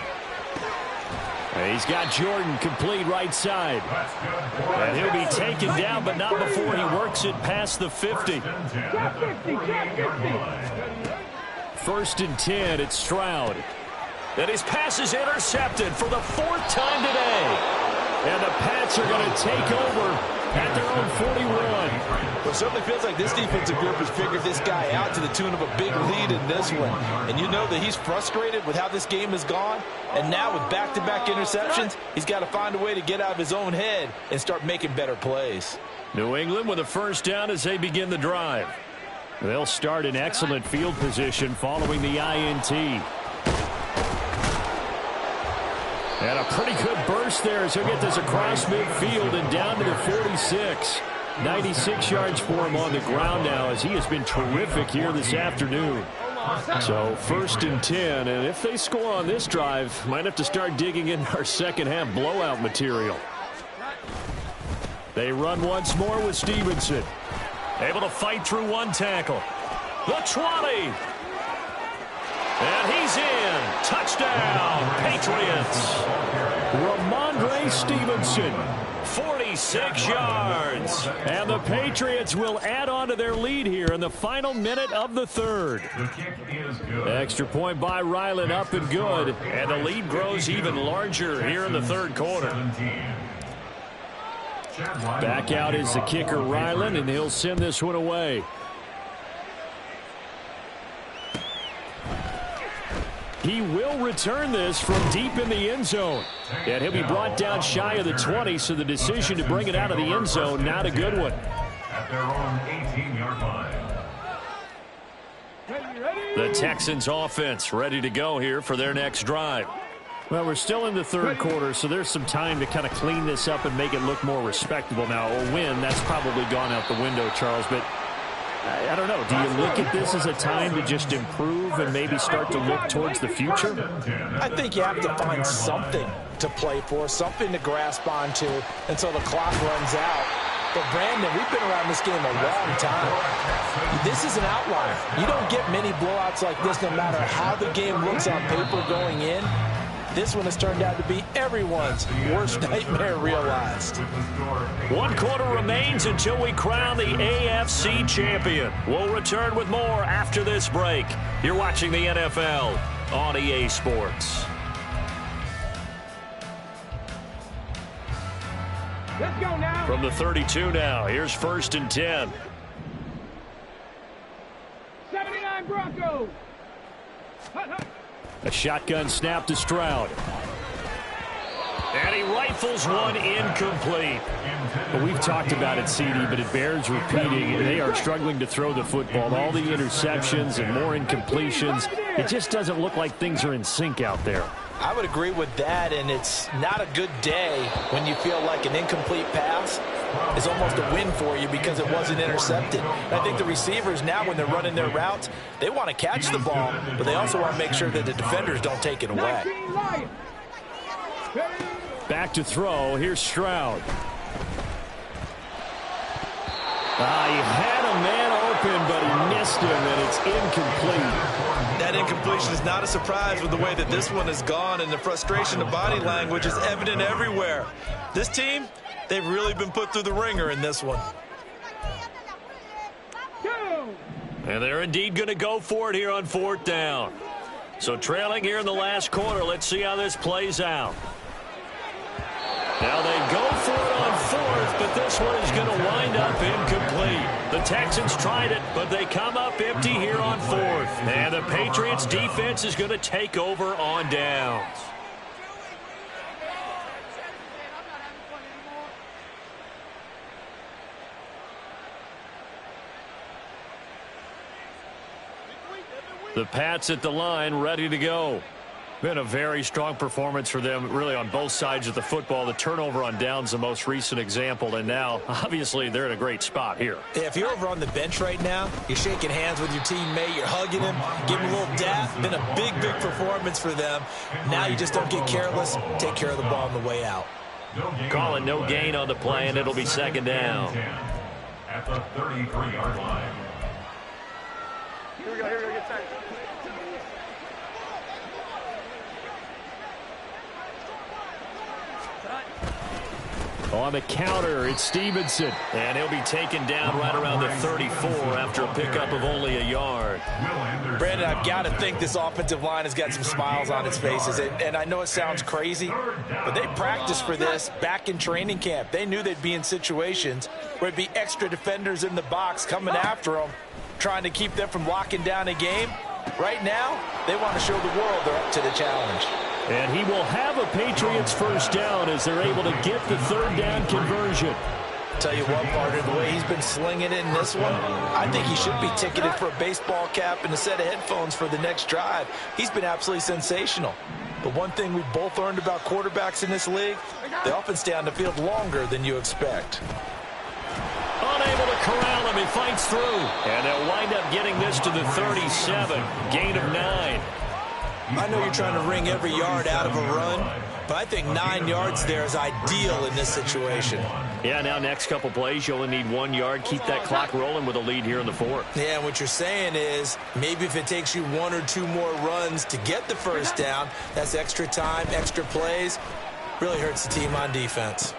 And he's got Jordan complete right side. And he'll be taken down, but not before he works it past the 50. 1st and 10, it's Stroud. And his pass is intercepted for the 4th time today. And the Pats are going to take over at their own 41. Well, it certainly feels like this defensive group has figured this guy out to the tune of a big lead in this one. And you know that he's frustrated with how this game has gone. And now with back-to-back interceptions, he's got to find a way to get out of his own head and start making better plays. New England with a 1st down as they begin the drive. They'll start in excellent field position following the INT. And a pretty good burst there as he'll get this across midfield and down to the 46. 96 yards for him on the ground now as he has been terrific here this afternoon. So 1st and 10, and if they score on this drive, might have to start digging in our second half blowout material. They run once more with Stevenson. Able to fight through one tackle. The 20. And he's in. Touchdown, Patriots. Ramondre Stevenson, 46 yards. And the Patriots will add on to their lead here in the final minute of the third. The kick is good. Extra point by Ryland, up and good. And the lead grows even larger here in the third quarter. 17. Back out is the kicker, Ryland, and he'll send this one away. He will return this from deep in the end zone. And he'll be brought down shy of the 20, so the decision to bring it out of the end zone, not a good one. At their own 18-yard line. The Texans offense ready to go here for their next drive. Well, we're still in the third quarter, so there's some time to kind of clean this up and make it look more respectable now. A win, that's probably gone out the window, Charles, but I don't know. Do you look at this as a time to just improve and maybe start to look towards the future? I think you have to find something to play for, something to grasp onto until the clock runs out. But, Brandon, we've been around this game a long time. This is an outlier. You don't get many blowouts like this no matter how the game looks on paper going in. This one has turned out to be everyone's worst nightmare realized. 1 quarter remains until we crown the AFC champion. We'll return with more after this break. You're watching the NFL on EA Sports. Let's go now. From the 32 now, here's 1st and 10. 79 Broncos. Hut, hut. A shotgun snap to Stroud. And he rifles one incomplete. Well, we've talked about it, CD, but it bears repeating. They are struggling to throw the football. All the interceptions and more incompletions. It just doesn't look like things are in sync out there. I would agree with that, and it's not a good day when you feel like an incomplete pass is almost a win for you because it wasn't intercepted. I think the receivers now, when they're running their routes, they want to catch the ball, but they also want to make sure that the defenders don't take it away. Back to throw. Here's Stroud. He had a man open, but he missed him, and it's incomplete. That incompletion is not a surprise with the way that this one has gone, and the frustration of body language is evident everywhere. This team, they've really been put through the ringer in this one. And they're indeed going to go for it here on 4th down. So trailing here in the last quarter, let's see how this plays out. Now they go for it on 4th, but this one is going to wind up incomplete. The Texans tried it, but they come up empty here on 4th. And the Patriots defense is going to take over on downs. The Pats at the line, ready to go. Been a very strong performance for them, really, on both sides of the football. The turnover on downs, the most recent example, and now, obviously, they're in a great spot here. Yeah, if you're over on the bench right now, you're shaking hands with your teammate, you're hugging him, giving him a little dap. Been a big, big performance for them. Now you just don't get careless. Take care of the ball on the way out. Call it no gain on the play, and it'll be 2nd down. At the 33-yard line. Here we go, get tight. On the counter, it's Stevenson. And he'll be taken down right around the 34 after a pickup of only a yard. Brandon, I've got to think this offensive line has got some smiles on its faces. And I know it sounds crazy, but they practiced for this back in training camp. They knew they'd be in situations where it'd be extra defenders in the box coming after them, trying to keep them from locking down a game. Right now, they want to show the world they're up to the challenge. And he will have a Patriots 1st down as they're able to get the 3rd down conversion. Tell you what, partner, the way he's been slinging it in this one, I think he should be ticketed for a baseball cap and a set of headphones for the next drive. He's been absolutely sensational. But one thing we've both learned about quarterbacks in this league, they often stay on the field longer than you expect. Unable to corral him, he fights through. And they'll wind up getting this to the 37, gain of 9. I know you're trying to wring every yard out of a run, but I think 9 yards there is ideal in this situation. Yeah, now next couple plays, you only need 1 yard. Keep that clock rolling with a lead here in the fourth. Yeah, and what you're saying is maybe if it takes you 1 or 2 more runs to get the first down, that's extra time, extra plays. Really hurts the team on defense.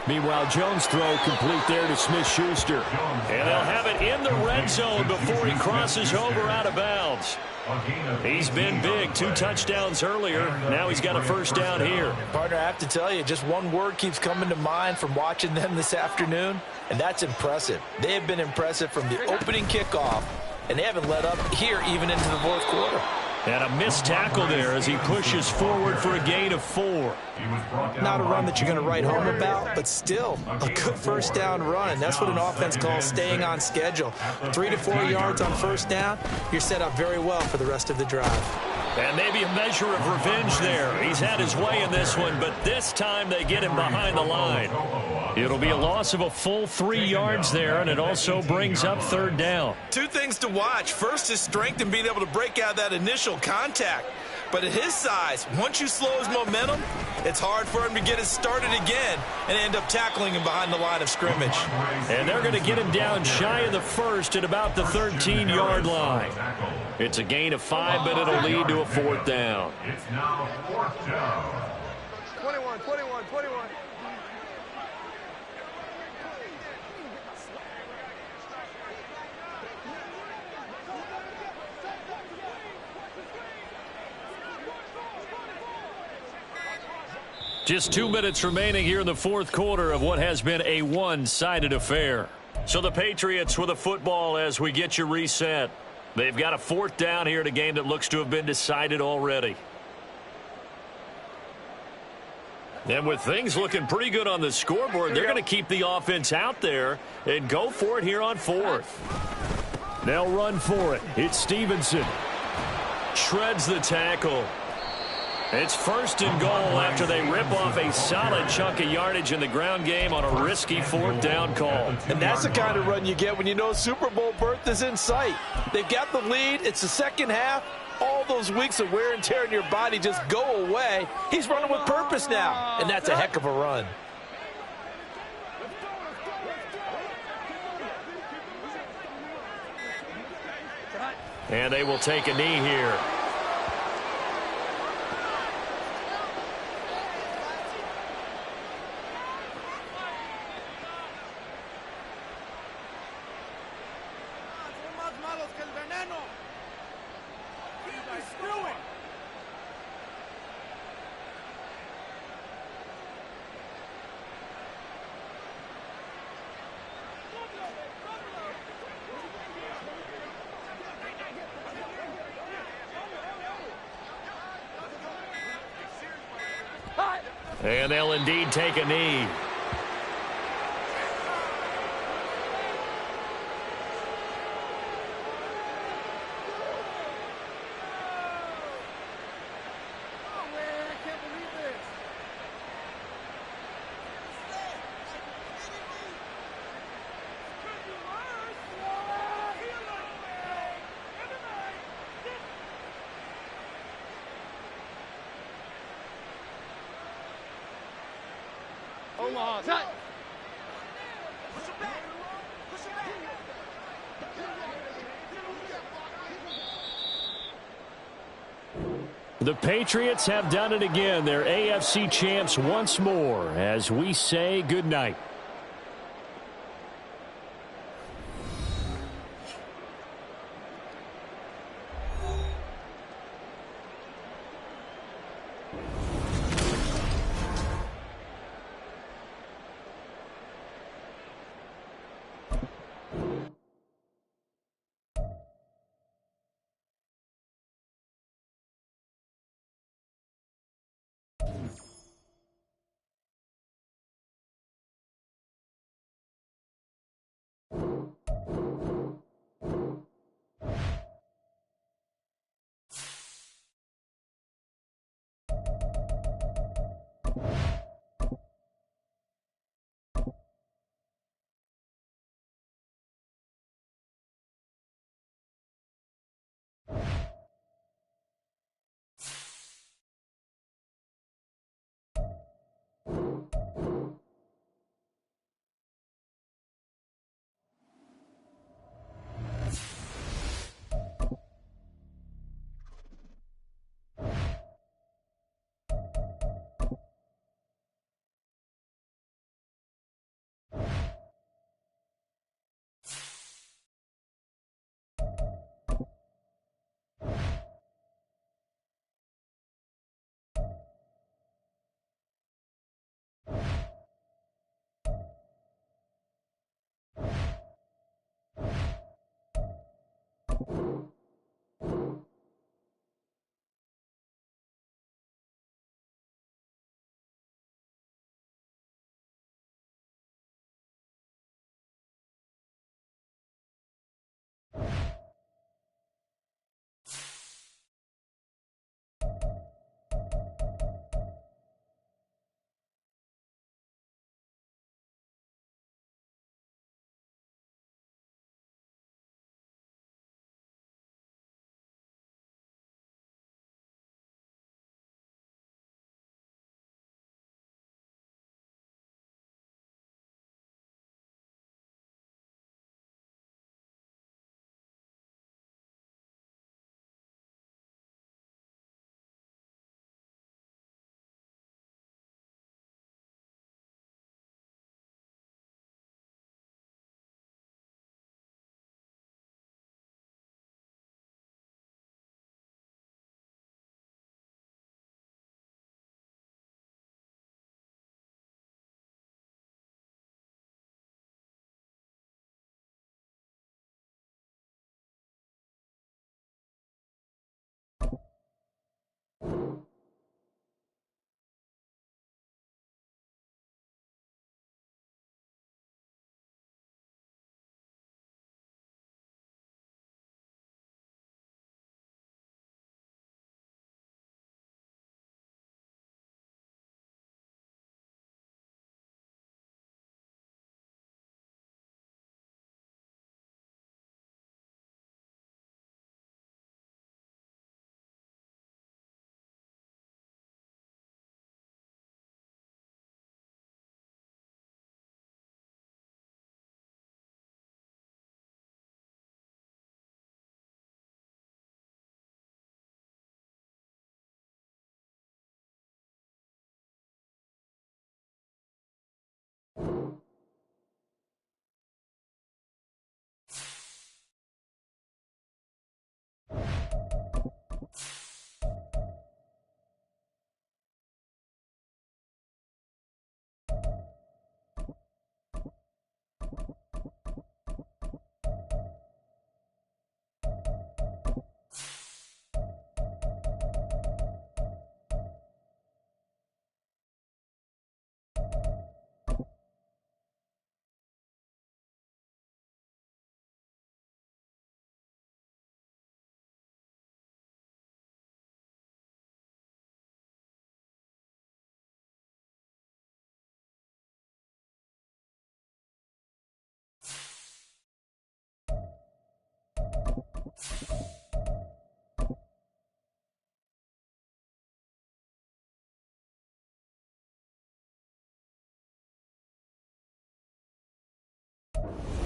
Meanwhile, Jones' throw complete there to Smith-Schuster. And they'll have it in the red zone before he crosses over out of bounds. He's been big. 2 touchdowns earlier. Now he's got a first down here. Partner, I have to tell you, just one word keeps coming to mind from watching them this afternoon, and that's impressive. They have been impressive from the opening kickoff, and they haven't let up here even into the fourth quarter. And a missed tackle there as he pushes forward for a gain of 4. Not a run that you're going to write home about, but still a good first down run. That's what an offense calls staying on schedule. 3 to 4 yards on first down, you're set up very well for the rest of the drive. And maybe a measure of revenge there. He's had his way in this one, but this time they get him behind the line. It'll be a loss of a full 3 yards there, and it also brings up third down. 2 things to watch. First, his strength and being able to break out that initial contact. But at his size, once you slow his momentum, it's hard for him to get it started again and end up tackling him behind the line of scrimmage. And they're going to get him down shy of the first at about the 13-yard line. It's a gain of 5, but it'll lead to a fourth down. It's now 4th down. 21. Just 2 minutes remaining here in the fourth quarter of what has been a one-sided affair. So the Patriots with a football as we get you reset. They've got a fourth down here in a game that looks to have been decided already. And with things looking pretty good on the scoreboard, they're going to keep the offense out there and go for it here on fourth. They'll run for it. It's Stevenson. Shreds the tackle. It's first and goal after they rip off a solid chunk of yardage in the ground game on a risky fourth down call. And that's the kind of run you get when you know Super Bowl berth is in sight. They've got the lead. It's the second half. All those weeks of wear and tear in your body just go away. He's running with purpose now, and that's a heck of a run. And they will take a knee here. And they'll indeed take a knee. Omaha, tight. The Patriots have done it again. They're AFC champs once more as we say goodnight.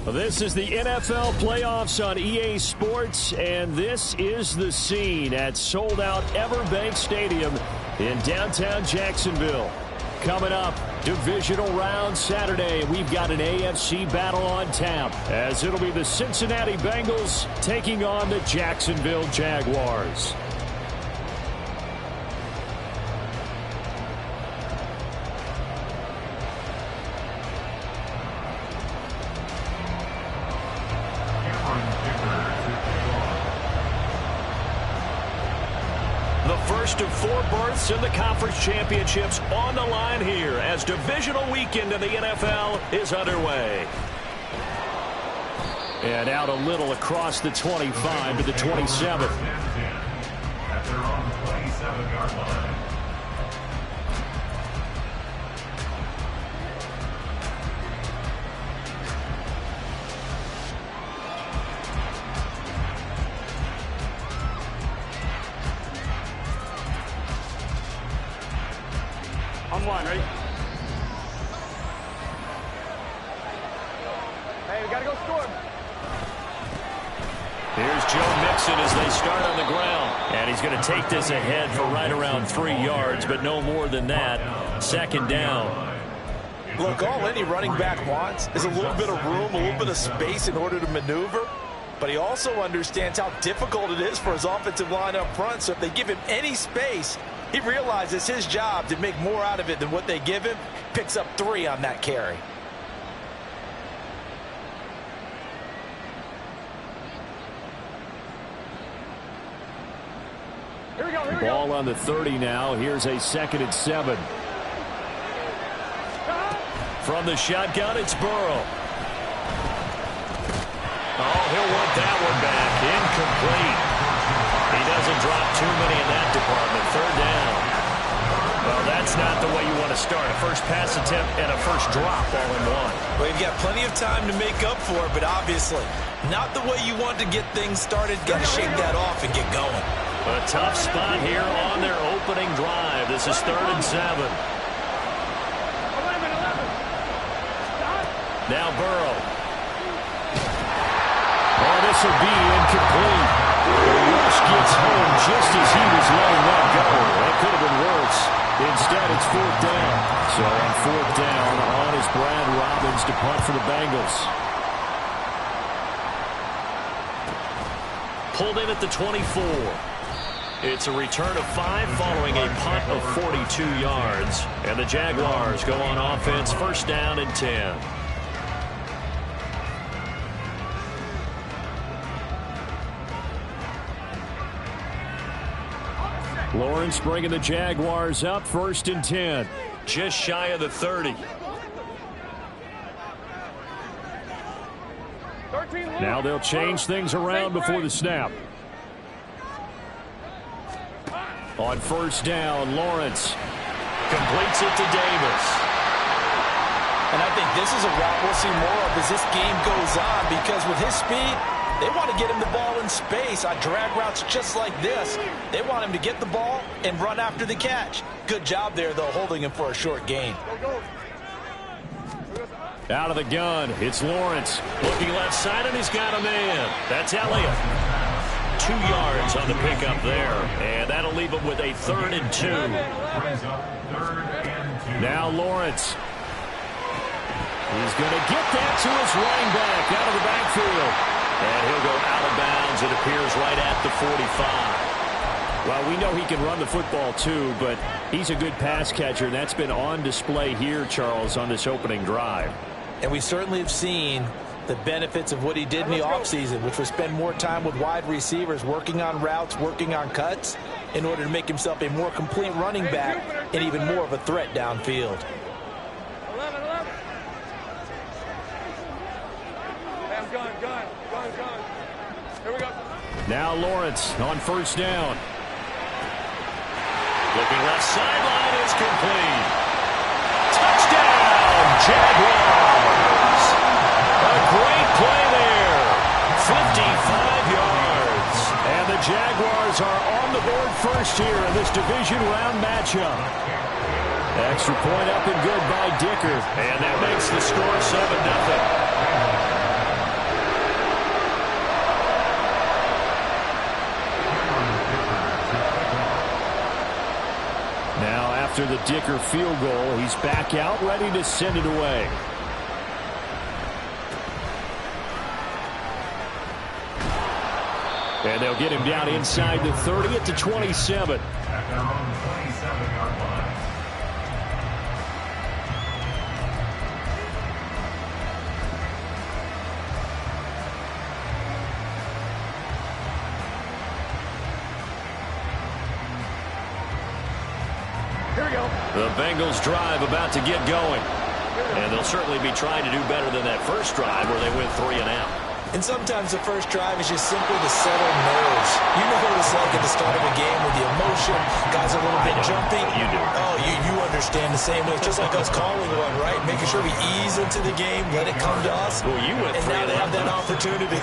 This is the NFL playoffs on EA Sports, and this is the scene at sold-out Everbank Stadium in downtown Jacksonville. Coming up, divisional round Saturday, we've got an AFC battle on tap, as it'll be the Cincinnati Bengals taking on the Jacksonville Jaguars. First of 4 berths in the conference championships on the line here as divisional weekend in the NFL is underway. And out a little across the 25 to the 27. At their own 27-yard line. On one, ready? Hey, we gotta go score. Here's Joe Mixon as they start on the ground. And he's going to take this ahead for right around 3 yards, but no more than that. 2nd down. Look, all any running back wants is a little bit of room, a little bit of space in order to maneuver. But he also understands how difficult it is for his offensive line up front. So if they give him any space, he realizes his job to make more out of it than what they give him. Picks up 3 on that carry. Here we go, here we go. Ball on the 30 now. Here's a 2nd and 7. From the shotgun, it's Burrow. Oh, he'll want that one back. Incomplete. He doesn't drop too many in that department. 3rd down. Well, that's not the way you want to start. A first pass attempt and a first drop all in one. Well, you've got plenty of time to make up for it, but obviously not the way you want to get things started. Got to shake that off and get going. A tough spot here on their opening drive. This is 3rd and 7. 11. Now Burrow. Oh, this will be incomplete. Rush gets home just as he was letting that go. That could have been worse. Instead, it's 4th down. So on 4th down, on is Brad Robbins to punt for the Bengals. Pulled in at the 24. It's a return of 5 following a punt of 42 yards. And the Jaguars go on offense, 1st down and 10. Lawrence bringing the Jaguars up, 1st and 10. Just shy of the 30. Now they'll change things around before the snap. On 1st down, Lawrence completes it to Davis. And I think this is a route we'll see more of as this game goes on, because with his speed, they want to get him the ball in space on drag routes just like this. They want him to get the ball and run after the catch. Good job there, though, holding him for a short gain. Out of the gun, it's Lawrence. Looking left side, and he's got a man. That's Elliott. 2 yards on the pickup there, and that'll leave him with a 3rd and 2. Now Lawrence. He's going to get that to his running back out of the backfield. And he'll go out of bounds. It appears right at the 45. Well, we know he can run the football too, but he's a good pass catcher, and that's been on display here, Charles, on this opening drive. And we certainly have seen the benefits of what he did in the offseason, which was spend more time with wide receivers, working on routes, working on cuts, in order to make himself a more complete running back and even more of a threat downfield. 11. Gun. Here we go. Now Lawrence on first down. Looking left sideline is complete. Touchdown, Jaguars. A great play there. 55 yards. And the Jaguars are on the board first here in this division round matchup. Extra point up and good by Dicker. And that makes the score 7-0. Now after the Dicker field goal, he's back out ready to send it away. And they'll get him down inside the 30 at the 27. At their own 27-yard line. The Bengals drive about to get going. And they'll certainly be trying to do better than that first drive where they went 3 and out. And sometimes the first drive is just simply to settle nerves. You know what it's like at the start of a game with the emotion. Guys are a little bit jumpy. You do. Oh, you understand the same way. It's just like us calling one, right? Making sure we ease into the game, let it come to us. Well, you went 3 and now and they out. have that opportunity.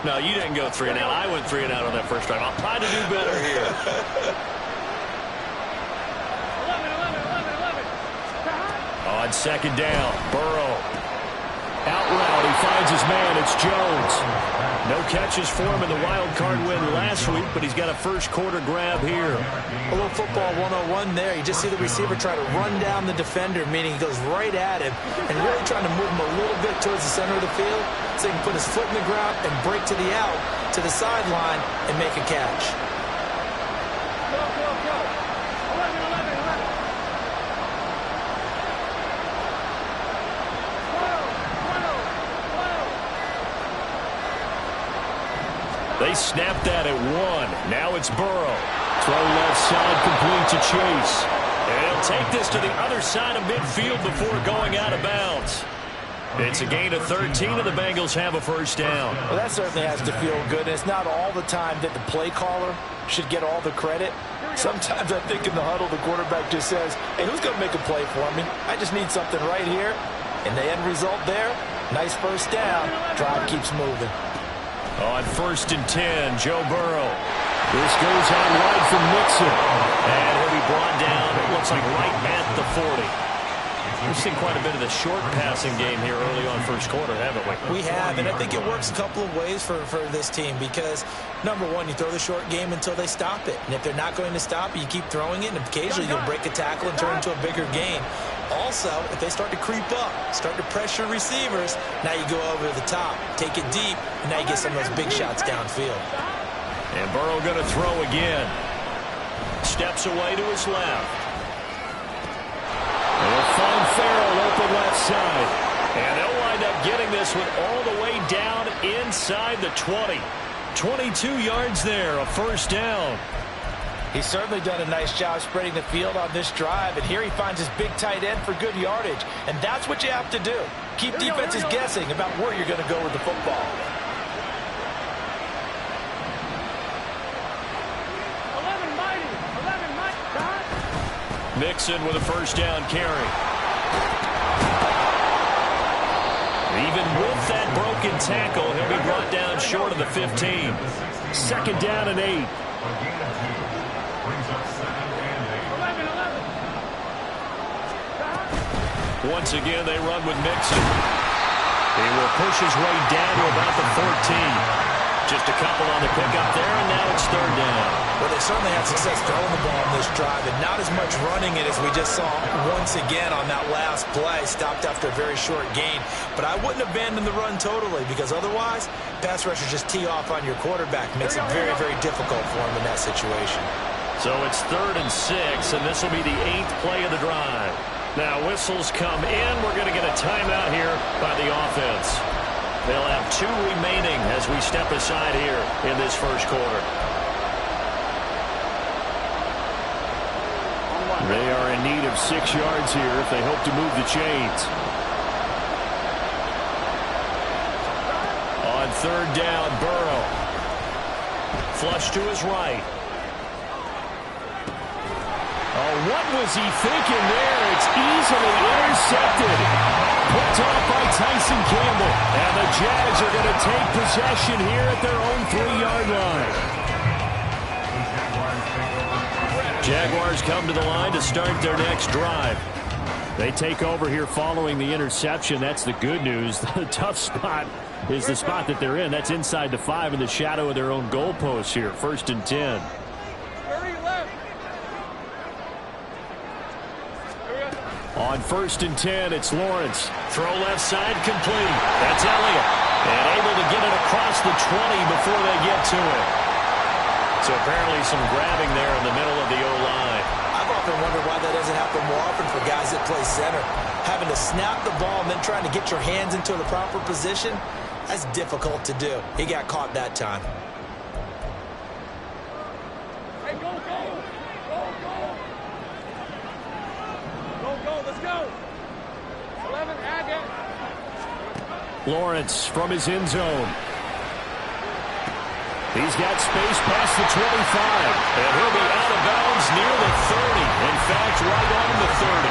No, you didn't go 3 and out. I went 3 and out on that first drive. I'll try to do better here. 11. On second down, Burrow. Out route, he finds his man. It's Jones. No catches for him in the wild card win last week, but he's got a first quarter grab here. A little football 101 there. You just see the receiver try to run down the defender, meaning he goes right at him and really trying to move him a little bit towards the center of the field so he can put his foot in the ground and break to the out, to the sideline, and make a catch. Go. 11. They snapped that at 1. Now it's Burrow. Throw left side, complete to Chase. And he'll take this to the other side of midfield before going out of bounds. It's a gain of 13, and the Bengals have a first down. Well, that certainly has to feel good. And it's not all the time that the play caller should get all the credit. Sometimes I think in the huddle, the quarterback just says, hey, who's going to make a play for me? I just need something right here. And the end result there, nice first down. Drive keeps moving. On first and 10, Joe Burrow. This goes out wide from Mixon. And he'll be brought down, it looks like right at the 40. We've seen quite a bit of the short passing game here early on first quarter, haven't we? We have, and I think it works a couple of ways for this team because, number one, you throw the short game until they stop it. And if they're not going to stop it, you keep throwing it, and occasionally you'll break a tackle and turn it into a bigger gain. Also, if they start to creep up, start to pressure receivers, now you go over the top, take it deep, and now you get some of those big shots downfield. And Burrow going to throw again. Steps away to his left. They'll find Farrell open left side. And they'll wind up getting this one all the way down inside the 20. 22 yards there, a first down. He's certainly done a nice job spreading the field on this drive, and here he finds his big tight end for good yardage. And that's what you have to do. Keep defenses guessing about where you're going to go with the football. 11 mighty. Mixon with a first down carry. Even with that broken tackle, he'll be brought down short of the 15. Second down and 8. Once again, they run with Mixon. He will push his way down to about the 14. Just a couple on the pickup there, and now it's third down. Well, they certainly had success throwing the ball in this drive, and not as much running it as we just saw once again on that last play. Stopped after a very short gain. But I wouldn't abandon the run totally, because otherwise, pass rushers just tee off on your quarterback. Makes it very, very difficult for him in that situation. So it's 3rd and 6, and this will be the 8th play of the drive. Now whistles come in. We're going to get a timeout here by the offense. They'll have 2 remaining as we step aside here in this first quarter. They are in need of 6 yards here if they hope to move the chains. On 3rd down, Burrow. Flush to his right. Oh, what was he thinking there? It's easily intercepted. Picked off by Tyson Campbell. And the Jags are going to take possession here at their own 3-yard line. Jaguars come to the line to start their next drive. They take over here following the interception. That's the good news. The tough spot is the spot that they're in. That's inside the 5 in the shadow of their own goalpost here. 1st and 10. On 1st and 10, it's Lawrence. Throw left side complete. That's Elliott. And able to get it across the 20 before they get to it. So apparently some grabbing there in the middle of the O-line. I've often wondered why that doesn't happen more often for guys that play center. Having to snap the ball and then trying to get your hands into the proper position, that's difficult to do. He got caught that time. Hey, go, go! Go, go! Go, go, let's go! 11, Agate. Lawrence from his end zone. He's got space past the 25. And he'll be out of bounds near the 30. In fact, right on the 30.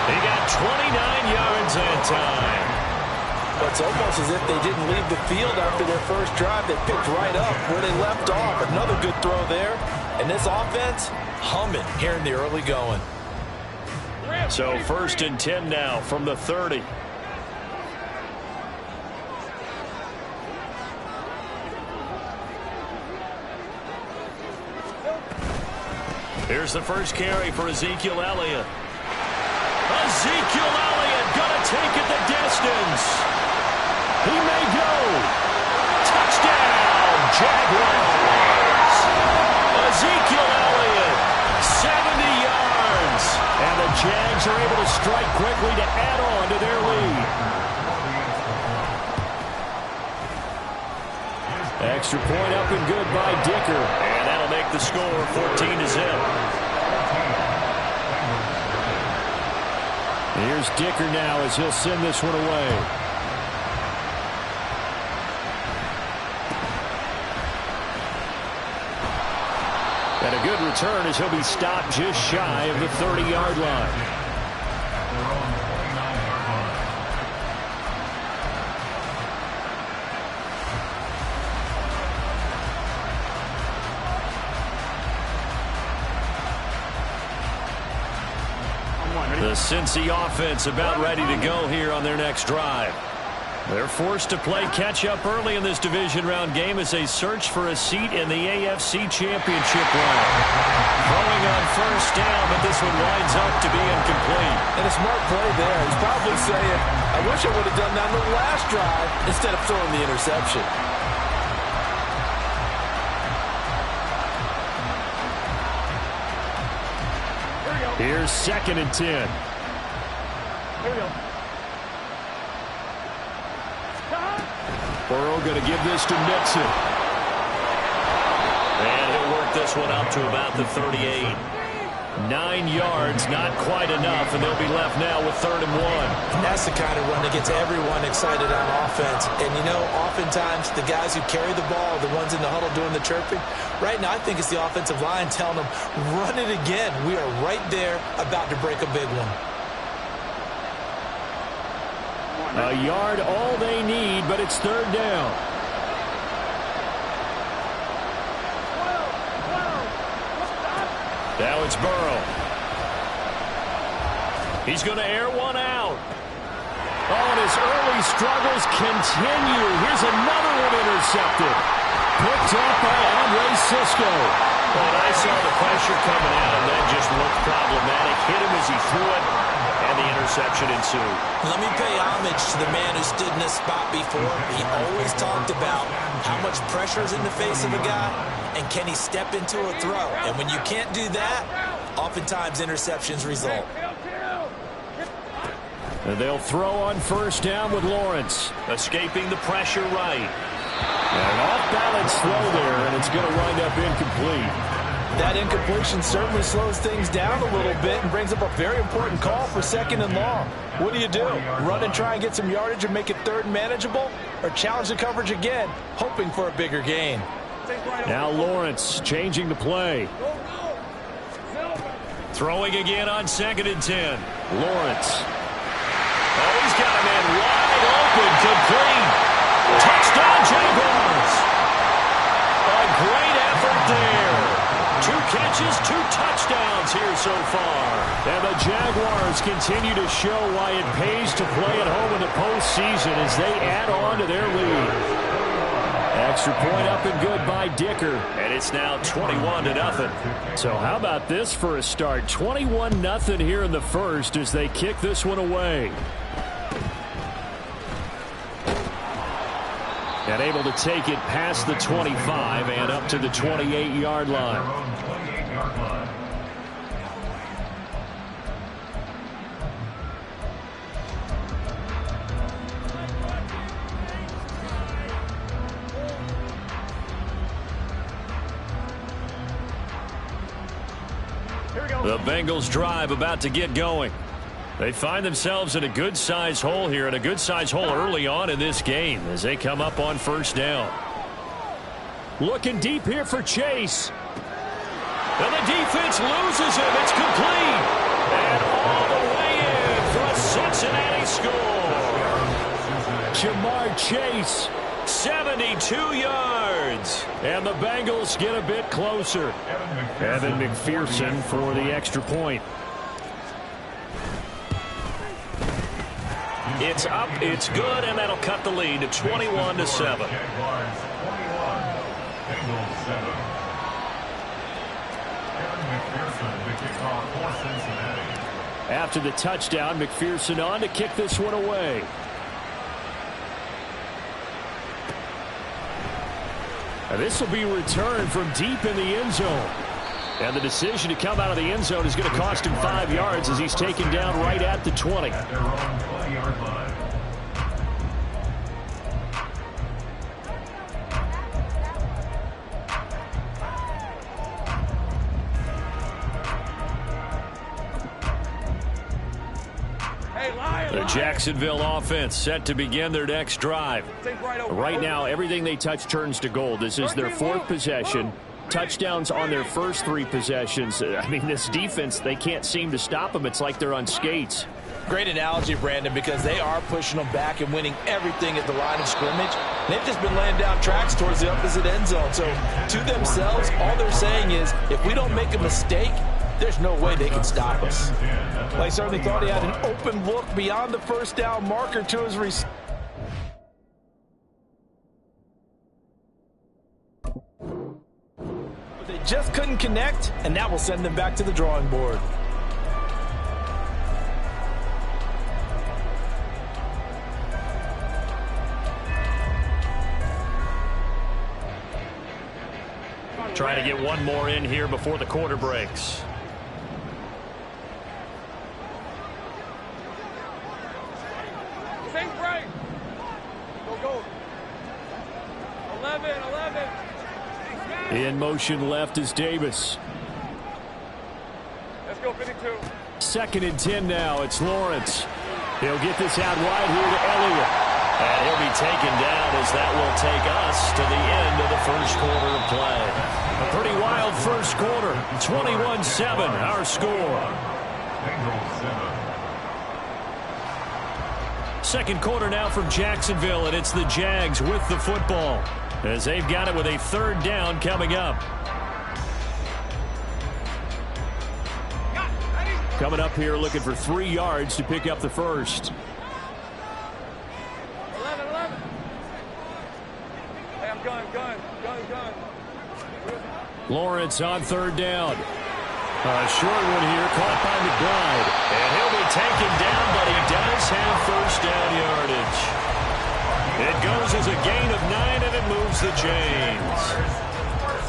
He got 29 yards that time. Well, it's almost as if they didn't leave the field after their first drive. They picked right up where they left off. Another good throw there. And this offense, humming here in the early going. So 1st and 10 now from the 30. Here's the first carry for Ezekiel Elliott. Ezekiel Elliott gonna take it the distance. He may go. Touchdown, Jaguars. Ezekiel Elliott, 70 yards. And the Jags are able to strike quickly to add on to their lead. Extra point up and good by Dicker. And that'll make the score 14-0. Here's Dicker now as he'll send this one away. And a good return as he'll be stopped just shy of the 30-yard line. The Cincy offense about ready to go here on their next drive. They're forced to play catch-up early in this division round game as they search for a seat in the AFC Championship round. Throwing on 1st down, but this one winds up to be incomplete. And a smart play there. He's probably saying, I wish I would have done that on the last drive instead of throwing the interception. Here's 2nd and 10. Here we go. Burrow going to give this to Nixon. And he'll work this one up to about the 38. 9 yards, not quite enough, and they'll be left now with 3rd and 1. And that's the kind of run that gets everyone excited on offense. And, you know, oftentimes the guys who carry the ball are the ones in the huddle doing the chirping. Right now, I think it's the offensive line telling them, run it again. We are right there about to break a big one. A yard all they need, but it's 3rd down. Now it's Burrow. He's going to air one out. Oh, and his early struggles continue. Here's another one intercepted. Picked up by Andre Cisco. Well, I saw the pressure coming out, and that just looked problematic. Hit him as he threw it, and the interception ensued. Let me pay homage to the man who stood in this spot before. He always talked about how much pressure is in the face of a guy, and can he step into a throw. And when you can't do that, oftentimes interceptions result. And they'll throw on first down with Lawrence. Escaping the pressure right. An off-balance throw there, and it's going to wind up incomplete. That incompletion certainly slows things down a little bit and brings up a very important call for 2nd and long. What do? Run and try and get some yardage and make it 3rd and manageable? Or challenge the coverage again, hoping for a bigger gain? Now Lawrence changing the play. Throwing again on 2nd and 10. Lawrence. Oh, he's got a man wide open, complete. Touchdown, Jaguars. A great effort there. 2 catches, 2 touchdowns here so far. And the Jaguars continue to show why it pays to play at home in the postseason as they add on to their lead. Extra point up and good by Dicker. And it's now 21-0. So how about this for a start? 21-0 here in the first as they kick this one away. And able to take it past the 25 and up to the 28-yard line. The Bengals drive about to get going. They find themselves in a good-sized hole here, and a good-sized hole early on in this game as they come up on first down. Looking deep here for Chase. And the defense loses him. It's complete. And all the way in for a Cincinnati score. Jamar Chase. 72 yards. And the Bengals get a bit closer. Evan McPherson for the extra point. It's up, it's good, and that'll cut the lead to 21-7. After the touchdown, McPherson on to kick this one away. And this will be returned from deep in the end zone. And the decision to come out of the end zone is going to cost him 5 yards as he's taken down right at the 20. At their own 20-yard line. The Jacksonville offense set to begin their next drive. Right now, everything they touch turns to gold. This is their 4th possession. Touchdowns on their first 3 possessions. I mean, this defense, they can't seem to stop them. It's like they're on skates. Great analogy, Brandon, because they are pushing them back and winning everything at the line of scrimmage. They've just been laying down tracks towards the opposite end zone. So to themselves, all they're saying is, if we don't make a mistake, there's no way they can stop us. Well, he certainly thought he had an open look beyond the first down marker to his receiver. They just couldn't connect, and that will send them back to the drawing board. Trying to get one more in here before the quarter breaks. Think right. Go. 11. In motion left is Davis. Let's go, 52. 2nd and 10 now. It's Lawrence. He'll get this out wide here to Elliott. And he'll be taken down as that will take us to the end of the first quarter of play. A pretty wild first quarter. 21-7, our score. Second quarter now from Jacksonville, and it's the Jags with the football as they've got it with a 3rd down coming up. Coming up here looking for 3 yards to pick up the first. 11. Hey, I'm gun. Lawrence on third down. A short one here, caught by McBride. And he'll be taken down, but he does have first down yardage. It goes as a gain of 9, and it moves the chains.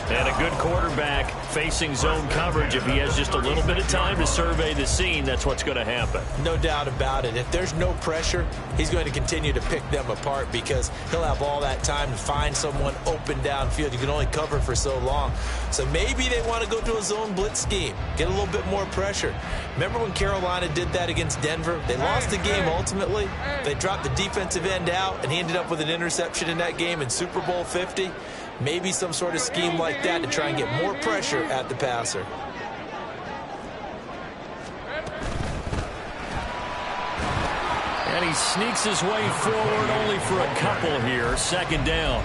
And a good quarterback facing zone coverage. If he has just a little bit of time to survey the scene, that's what's going to happen. No doubt about it. If there's no pressure, he's going to continue to pick them apart because he'll have all that time to find someone open downfield. You can only cover for so long. So maybe they want to go to a zone blitz scheme, get a little bit more pressure. Remember when Carolina did that against Denver? They lost the game ultimately. They dropped the defensive end out, and he ended up with an interception in that game in Super Bowl 50. Maybe some sort of scheme like that to try and get more pressure at the passer. And he sneaks his way forward only for a couple here. Second down.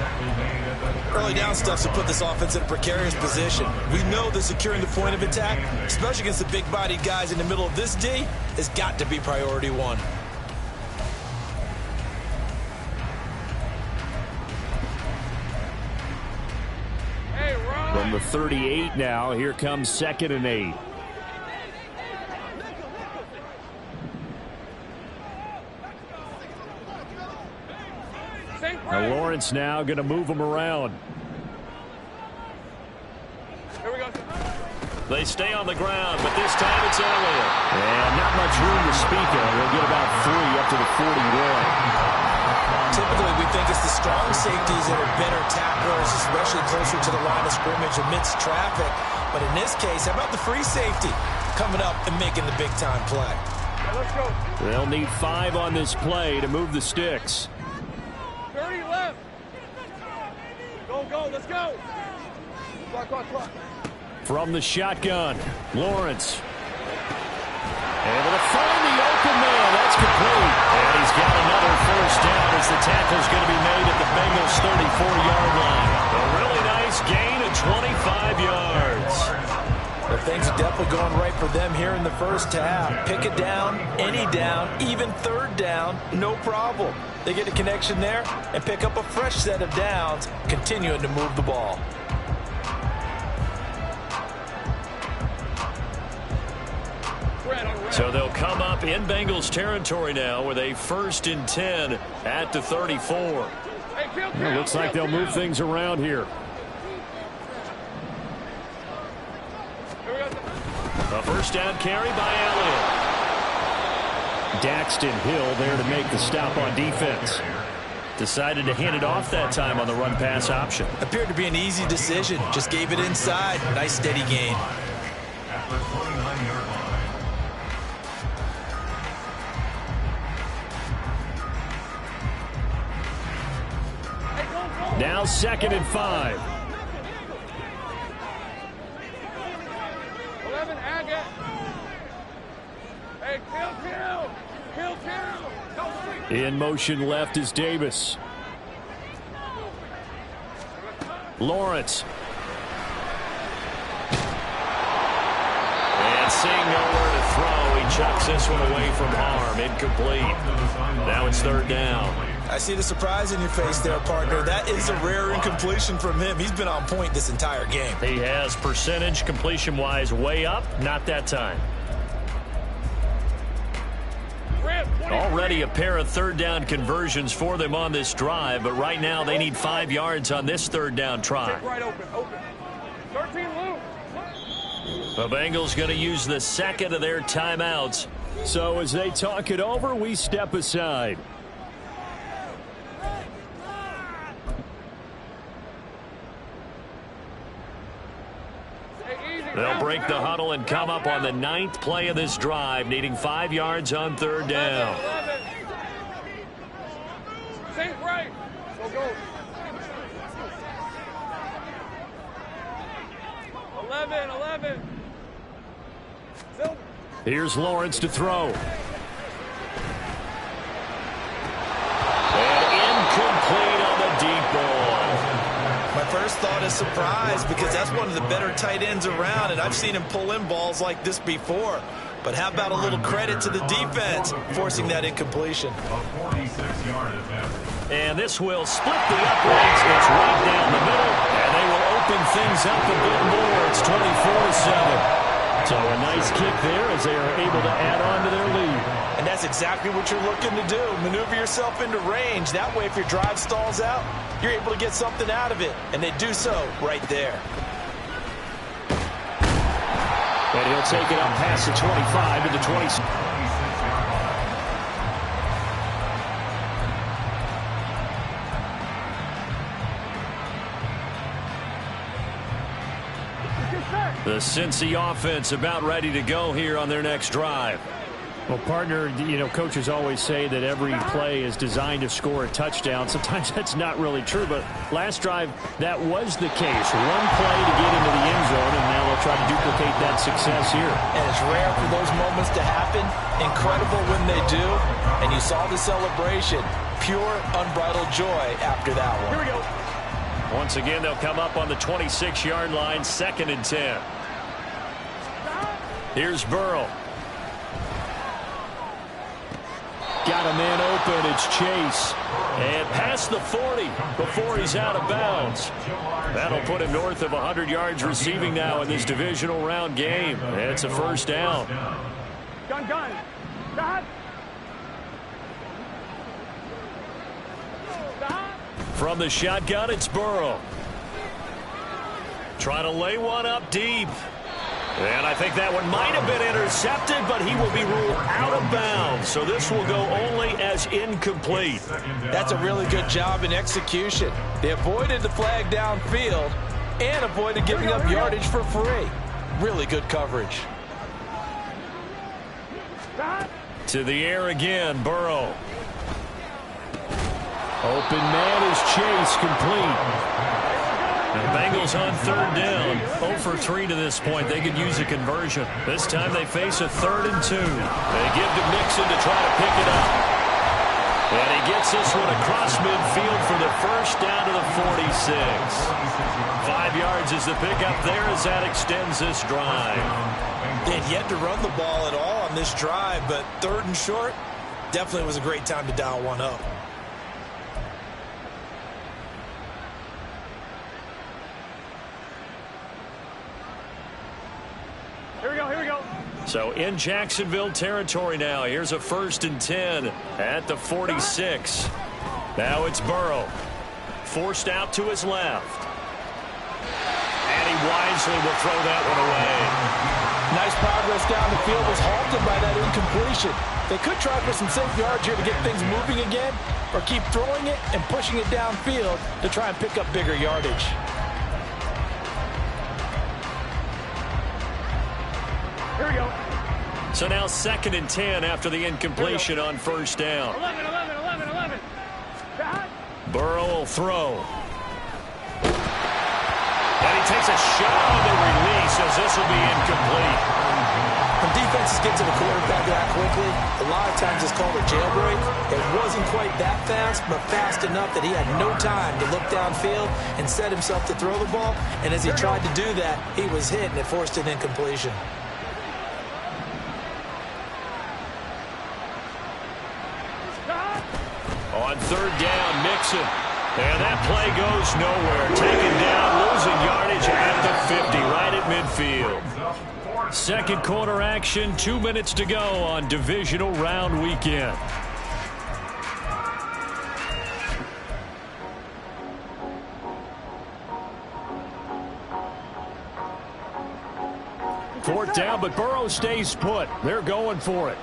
Early down stuff to put this offense in a precarious position. We know that securing the point of attack, especially against the big-bodied guys in the middle of this D, has got to be priority one. From the 38 now, here comes 2nd and 8. Now Lawrence now going to move him around. They stay on the ground, but this time it's Elliott. And not much room to speak of. They'll get about 3 up to the 41. Typically, we think it's the strong safeties that are better tacklers, especially closer to the line of scrimmage amidst traffic. But in this case, how about the free safety coming up and making the big-time play? Let's go. They'll need 5 on this play to move the sticks. 30 left. Go, let's go. Clock. From the shotgun, Lawrence. Able to find the open man. That's complete. And he's got another first down as the tackle's going to be made at the Bengals' 34-yard line. A really nice gain of 25 yards. Well, things are definitely going right for them here in the first half. Pick it down, any down, even third down, no problem. They get a connection there and pick up a fresh set of downs, continuing to move the ball. So they'll come up in Bengals territory now with a 1st and 10 at the 34. It looks like they'll move things around here. A first down carry by Elliott. Daxton Hill there to make the stop on defense. Decided to hand it off that time on the run-pass option. Appeared to be an easy decision. Just gave it inside. Nice steady gain. At the 29-yard line. Now 2nd and 5. 11, Agate. Hey, kill. In motion left is Davis. Lawrence. And seeing nowhere to throw, he chucks this one away from harm. Incomplete. Now it's 3rd down. I see the surprise in your face there, partner. That is a rare incompletion from him. He's been on point this entire game. He has percentage completion-wise way up. Not that time. Already a pair of 3rd down conversions for them on this drive, but right now they need 5 yards on this 3rd down try. Right open. 13 loose. The Bengals going to use the 2nd of their timeouts. So as they talk it over, we step aside. They'll break the huddle and come up on the 9th play of this drive, needing 5 yards on 3rd down. 11. Sink right. Go. 11. Here's Lawrence to throw. And incomplete on the deep ball. My first thought is surprise because that's one of the better tight ends around, and I've seen him pull in balls like this before. But how about a little credit to the defense forcing that incompletion? A 46-yard attempt. And this will split the uprights. It's right down the middle, and they will open open things up a bit more. It's 24-7. So a nice kick there as they are able to add on to their lead. And that's exactly what you're looking to do. Maneuver yourself into range. That way, if your drive stalls out, you're able to get something out of it. And they do so right there. And he'll take it up past the 25 to the 26. The Cincy offense about ready to go here on their next drive. Well, partner, coaches always say that every play is designed to score a touchdown. Sometimes that's not really true, but last drive, that was the case. One play to get into the end zone, and now they'll try to duplicate that success here. And it's rare for those moments to happen. Incredible when they do. And you saw the celebration. Pure, unbridled joy after that one. Here we go. Once again, they'll come up on the 26-yard line, 2nd and 10. Here's Burrow. Got a man open. It's Chase. And past the 40 before he's out of bounds. That'll put him north of 100 yards receiving now in this divisional round game. It's a first down. Gun. Stop. From the shotgun, it's Burrow. Trying to lay one up deep. And I think that one might have been intercepted, but he will be ruled out of bounds. So this will go only as incomplete. That's a really good job in execution. They avoided the flag downfield and avoided giving up yardage for free. Really good coverage. To the air again, Burrow. Open man is Chase, complete. The Bengals on 3rd down. 0 for 3 to this point. They could use a conversion. This time they face a 3rd and 2. They give to Mixon to try to pick it up. And he gets this one across midfield for the first down to the 46. 5 yards is the pickup there as that extends this drive. They had yet to run the ball at all on this drive, but 3rd and short definitely was a great time to dial one up. Here we go. So in Jacksonville territory now. Here's a 1st and 10 at the 46. Now it's Burrow. Forced out to his left. And he wisely will throw that one away. Nice progress down the field, was halted by that incompletion. They could try for some safe yards here to get things moving again, or keep throwing it and pushing it downfield to try and pick up bigger yardage. Here we go. So now 2nd and 10 after the incompletion on 1st down. 11. Burrow will throw. And he takes a shot on the release as this will be incomplete. When defenses get to the quarterback that quickly, a lot of times it's called a jailbreak. It wasn't quite that fast, but fast enough that he had no time to look downfield and set himself to throw the ball. And as he tried to do that, he was hit and it forced an incompletion. On 3rd down, Mixon. And that play goes nowhere. Taken down, losing yardage at the 50, right at midfield. 2nd quarter action, 2 minutes to go on divisional round weekend. Fourth down, but Burrow stays put. They're going for it.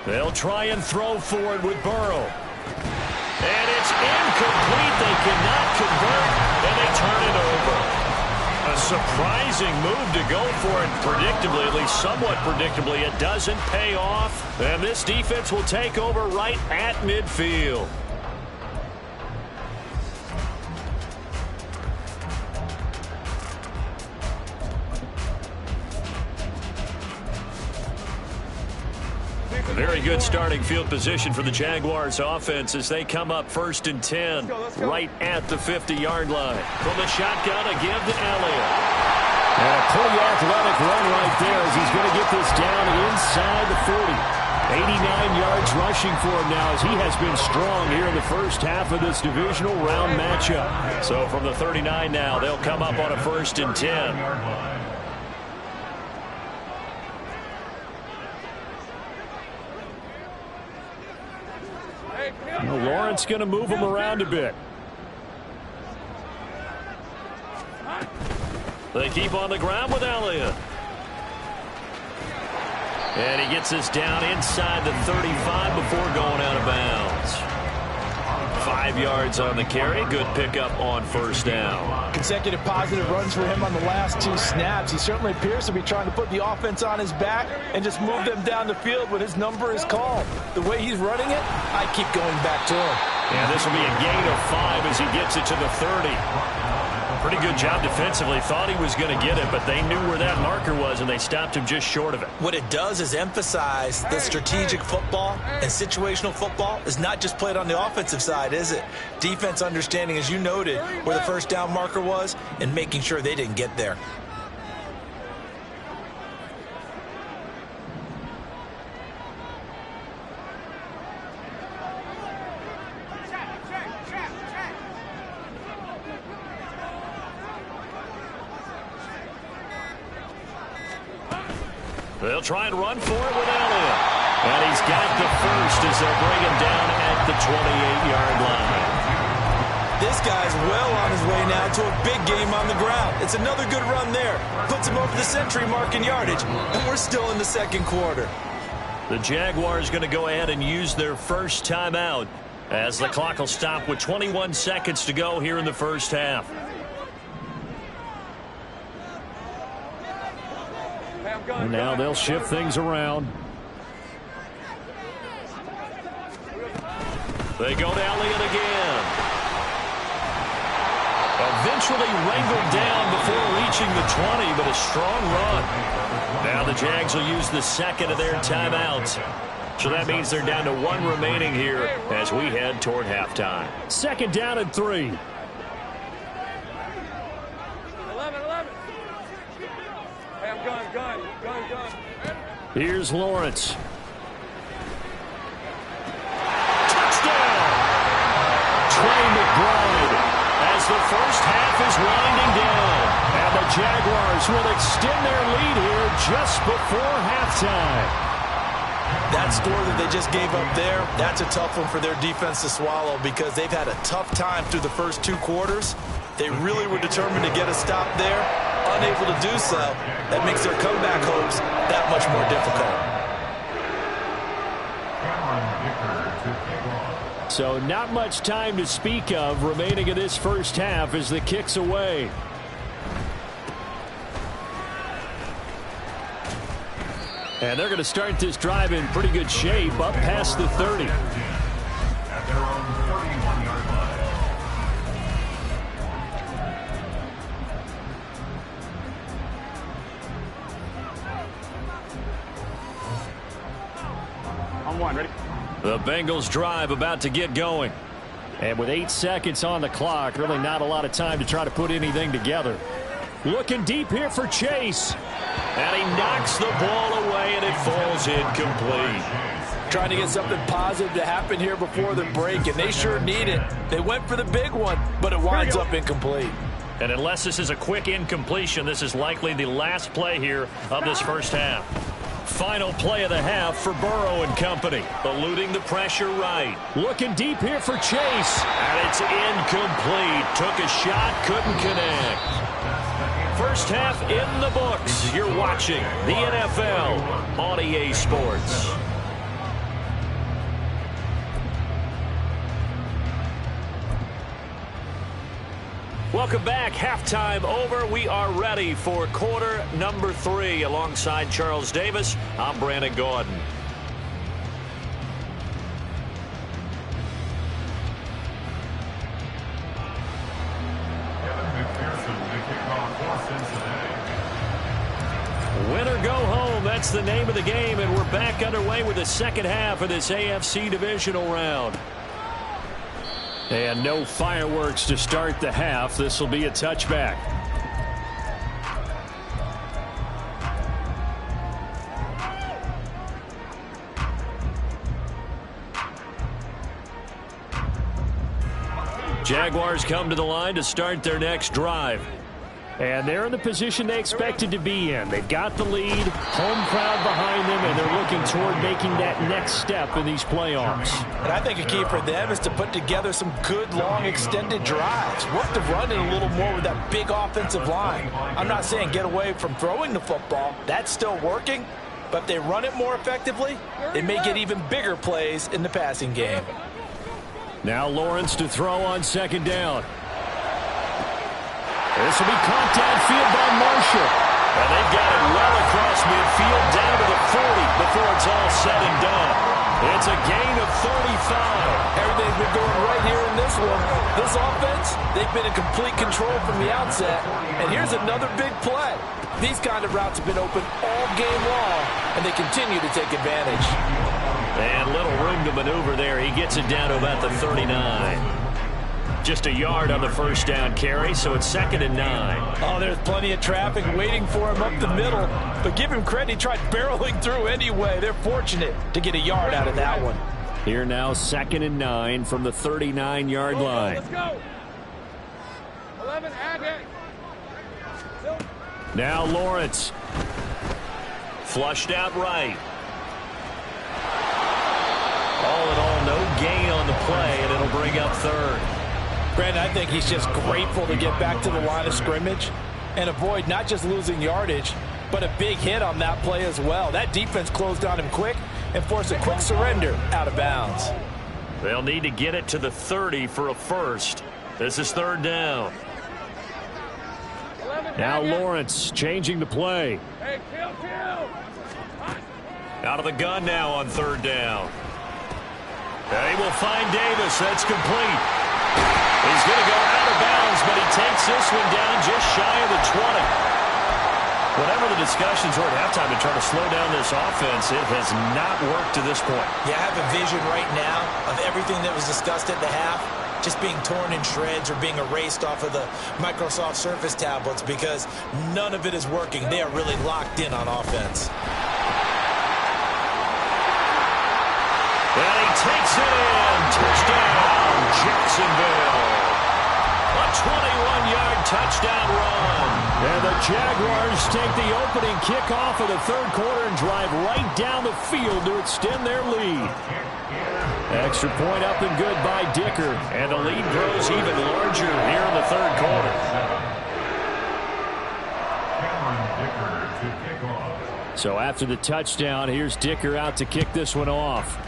They'll try and throw for it with Burrow. And it's incomplete. They cannot convert, and they turn it over. A surprising move to go for it predictably, at least somewhat predictably. It doesn't pay off, and this defense will take over right at midfield. Very good starting field position for the Jaguars offense as they come up 1st and 10 right at the 50-yard line. From the shotgun, a give to Elliott. And a pretty athletic run right there as he's going to get this down inside the 40. 89 yards rushing for him now as he has been strong here in the first half of this divisional round matchup. So from the 39 now, they'll come up on a 1st and 10. Well, Lawrence going to move him around a bit. They keep on the ground with Elliott. And he gets us down inside the 35 before going out of bounds. 5 yards on the carry. Good pickup on 1st down. Consecutive positive runs for him on the last 2 snaps. He certainly appears to be trying to put the offense on his back and just move them down the field when his number is called. The way he's running it, I keep going back to him. And this will be a gain of 5 as he gets it to the 30. Pretty good job defensively. Thought he was going to get it, but they knew where that marker was, and they stopped him just short of it. What it does is emphasize that strategic football and situational football is not just played on the offensive side, is it? Defense understanding, as you noted, where the 1st down marker was and making sure they didn't get there. They'll try and run for it with Elliott. And he's got the first as they'll bring him down at the 28-yard line. This guy's well on his way now to a big game on the ground. It's another good run there. Puts him over the century mark in yardage. And we're still in the 2nd quarter. The Jaguars going to go ahead and use their first timeout as the clock will stop with 21 seconds to go here in the first half. And now they'll shift things around. They go to Elliott again. Eventually wrangled down before reaching the 20, but a strong run. Now the Jags will use the 2nd of their timeouts. So that means they're down to 1 remaining here as we head toward halftime. 2nd down and 3. 11. Hey, I'm gun. Here's Lawrence. Touchdown! Trey McBride as the first half is winding down. And the Jaguars will extend their lead here just before halftime. That score that they just gave up there, that's a tough one for their defense to swallow because they've had a tough time through the first 2 quarters. They really were determined to get a stop there. Unable to do so, that makes their comeback hopes that much more difficult. So not much time to speak of remaining in this first half as the kick's away. And they're going to start this drive in pretty good shape up past the 30. At their own 31-yard line. On 1, ready? The Bengals drive about to get going. And with 8 seconds on the clock, really not a lot of time to try to put anything together. Looking deep here for Chase. And he knocks the ball away, and it falls incomplete. Trying to get something positive to happen here before the break, and they sure need it. They went for the big one, but it winds up incomplete. And unless this is a quick incompletion, this is likely the last play here of this first half. Final play of the half for Burrow and company. Eluding the pressure right. Looking deep here for Chase. And it's incomplete. Took a shot, couldn't connect. First half in the books. You're watching the NFL on EA Sports. Welcome back. Halftime over. We are ready for quarter number 3. Alongside Charles Davis, I'm Brandon Gordon. Win or go home, that's the name of the game, and we're back underway with the second half of this AFC divisional round. And no fireworks to start the half. This will be a touchback. Jaguars come to the line to start their next drive. And they're in the position they expected to be in. They've got the lead, home crowd behind them, and they're looking toward making that next step in these playoffs. And I think a key for them is to put together some good, long, extended drives. Work the run in a little more with that big offensive line. I'm not saying get away from throwing the football. That's still working. But if they run it more effectively, they may get even bigger plays in the passing game. Now Lawrence to throw on second down. This will be caught downfield by Marshall. And they've got it well across midfield down to the 40 before it's all said and done. It's a gain of 35. Everything's been going right here in this one. This offense, they've been in complete control from the outset. And here's another big play. These kind of routes have been open all game long, and they continue to take advantage. And little room to maneuver there. He gets it down to about the 39. Just a yard on the first down carry, so it's 2nd and 9. Oh, there's plenty of traffic waiting for him up the middle. But give him credit, he tried barreling through anyway. They're fortunate to get a yard out of that one. Here now, 2nd and 9 from the 39-yard line. Let's go. 11, Agate. Now Lawrence. Flushed out right. All in all, no gain on the play, and it'll bring up 3rd. Brandon, I think he's just grateful to get back to the line of scrimmage and avoid not just losing yardage, but a big hit on that play as well. That defense closed on him quick and forced a quick surrender out of bounds. They'll need to get it to the 30 for a first. This is 3rd down. Now Lawrence changing the play. Hey, kill. Out of the gun now on 3rd down. They will find Davis. That's complete. He's going to go out of bounds, but he takes this one down just shy of the 20. Whatever the discussions were at halftime to try to slow down this offense, it has not worked to this point. Yeah, I have a vision right now of everything that was discussed at the half just being torn in shreds or being erased off of the Microsoft Surface tablets because none of it is working. They are really locked in on offense. And he takes it in. Touchdown, Jacksonville. A 21-yard touchdown run. And the Jaguars take the opening kickoff of the 3rd quarter and drive right down the field to extend their lead. Extra point up and good by Dicker. And the lead grows even larger here in the 3rd quarter. So after the touchdown, here's Dicker out to kick this one off.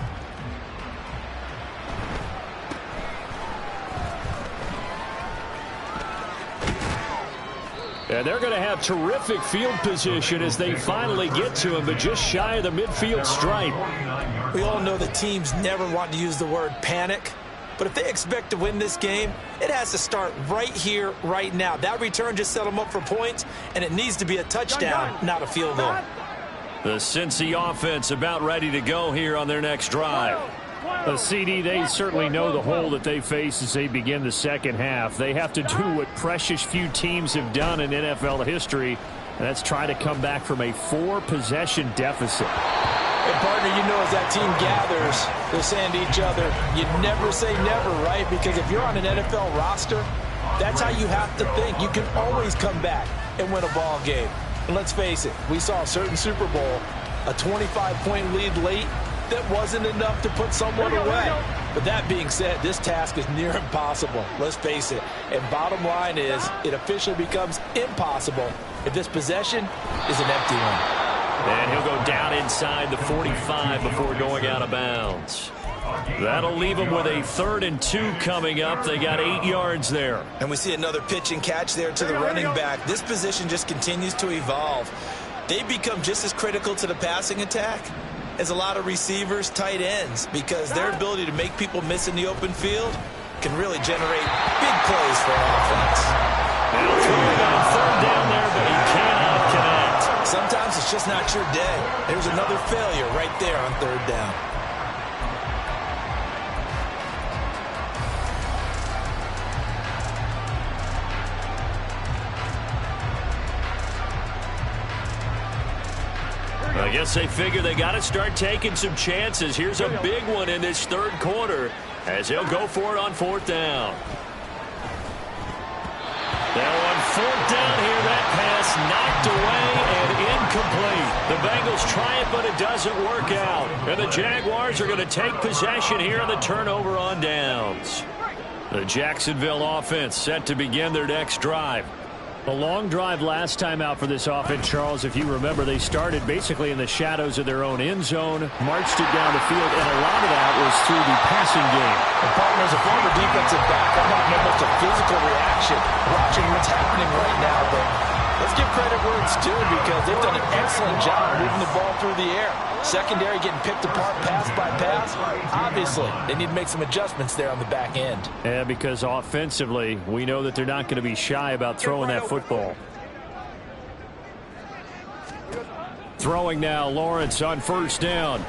And they're going to have terrific field position as they finally get to him, but just shy of the midfield stripe. We all know that teams never want to use the word panic, but if they expect to win this game, it has to start right here, right now. That return just set them up for points, and it needs to be a touchdown, not a field goal. The Cincy offense about ready to go here on their next drive. CD, they certainly know the hole that they face as they begin the second half. They have to do what precious few teams have done in NFL history, and that's try to come back from a 4-possession deficit. And partner, you know, as that team gathers, they're saying to each other, you never say never, right? Because if you're on an NFL roster, that's how you have to think. You can always come back and win a ball game. And let's face it, we saw a certain Super Bowl, a 25-point lead late, that wasn't enough to put someone away. But that being said, this task is near impossible. Let's face it. And bottom line is, it officially becomes impossible if this possession is an empty one. And he'll go down inside the 45 before going out of bounds. That'll leave him with a 3rd and 2 coming up. They got 8 yards there. And we see another pitch and catch there to the running back. This position just continues to evolve. They become just as critical to the passing attack as a lot of receivers, tight ends, because their ability to make people miss in the open field can really generate big plays for an offense. Now throwing on 3rd down there, but he cannot connect. Sometimes it's just not your day. There's another failure right there on 3rd down. I guess they figure they got to start taking some chances. Here's a big one in this 3rd quarter as he'll go for it on 4th down. Now on fourth down here, that pass knocked away and incomplete. The Bengals try it, but it doesn't work out. And the Jaguars are going to take possession here on the turnover on downs. The Jacksonville offense set to begin their next drive. A long drive last time out for this offense, Charles. If you remember, they started basically in the shadows of their own end zone, marched it down the field, and a lot of that was through the passing game. And partner, as a former defensive back, I'm having almost a physical reaction watching what's happening right now. But let's give credit where it's due because they've done an excellent job moving the ball through the air. Secondary getting picked apart pass by pass. Obviously, they need to make some adjustments there on the back end. Yeah, because offensively, we know that they're not going to be shy about throwing that football. Throwing now, Lawrence on first down.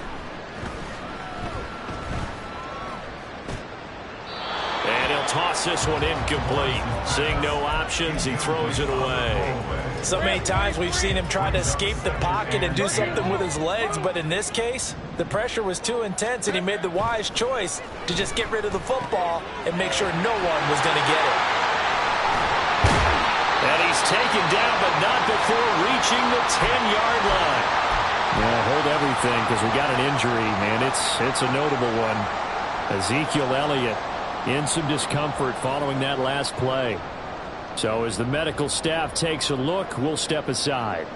And he'll toss this one incomplete. Seeing no options, he throws it away. So many times we've seen him try to escape the pocket and do something with his legs, but in this case, the pressure was too intense and he made the wise choice to just get rid of the football and make sure no one was going to get it. And he's taken down, but not before reaching the 10-yard line. Yeah, hold everything because we got an injury, and it's a notable one. Ezekiel Elliott in some discomfort following that last play. So as the medical staff takes a look, we'll step aside.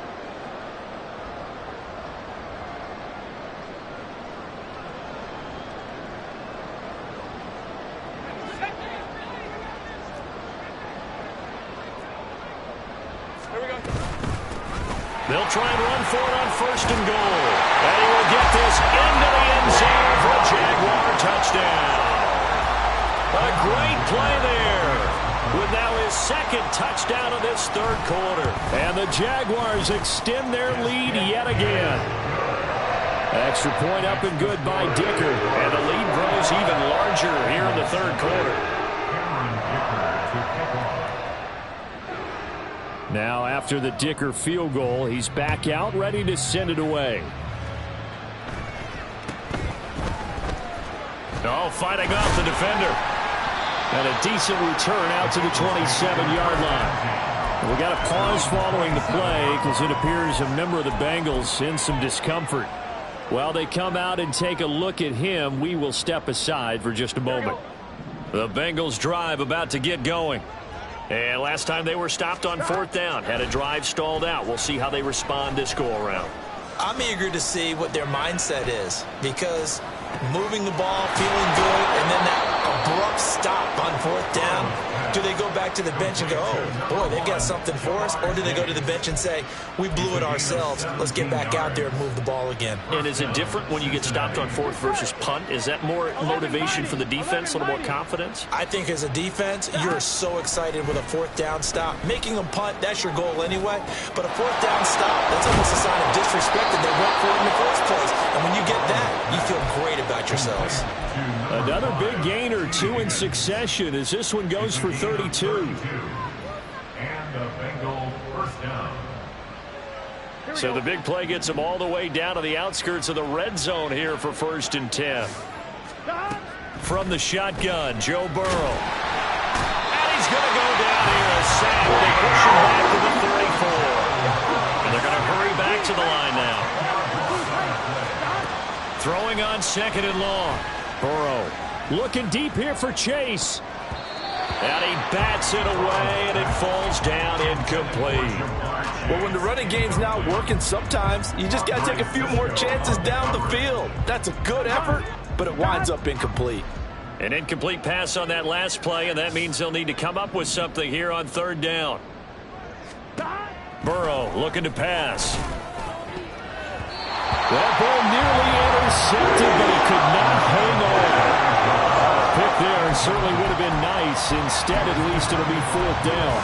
They'll try and run for it on first and goal. And he will get this into the end zone for a Jaguar touchdown. A great play there, with now his second touchdown of this third quarter. And the Jaguars extend their lead yet again. Extra point up and good by Dicker. And the lead grows even larger here in the third quarter. Now after the Dicker field goal, he's back out ready to send it away. Oh, fighting off the defender. And a decent return out to the 27-yard line. We got a pause following the play because it appears a member of the Bengals in some discomfort. While they come out and take a look at him, we will step aside for just a moment. The Bengals drive about to get going. And last time they were stopped on fourth down, had a drive stalled out. We'll see how they respond this go-around. I'm eager to see what their mindset is because moving the ball, feeling good, and then that abrupt stop on fourth down. Do they go back to the bench and go, oh, boy, they've got something for us? Or do they go to the bench and say, we blew it ourselves. Let's get back out there and move the ball again. And is it different when you get stopped on fourth versus punt? Is that more motivation for the defense, a little more confidence? I think as a defense, you're so excited with a fourth down stop. Making them punt, that's your goal anyway. But a fourth down stop, that's almost a sign of disrespect that they went for it in the first place. And when you get that, you feel great about yourselves. Another big gainer, 2 in succession, as this one goes for 32. And the Bengal first down. So the big play gets them all the way down to the outskirts of the red zone here for first and 10. From the shotgun, Joe Burrow. And he's going to go down here, a sack. They push him back to the 34. And they're going to hurry back to the line now. Throwing on second and long. Burrow looking deep here for Chase. And he bats it away, and it falls down incomplete. Well, when the running game's not working, sometimes you just got to take a few more chances down the field. That's a good effort, but it winds up incomplete. An incomplete pass on that last play, and that means they'll need to come up with something here on third down. Burrow looking to pass. That ball nearly intercepted, but he could not hang on. Pick there certainly would have been nice. Instead, at least it'll be fourth down.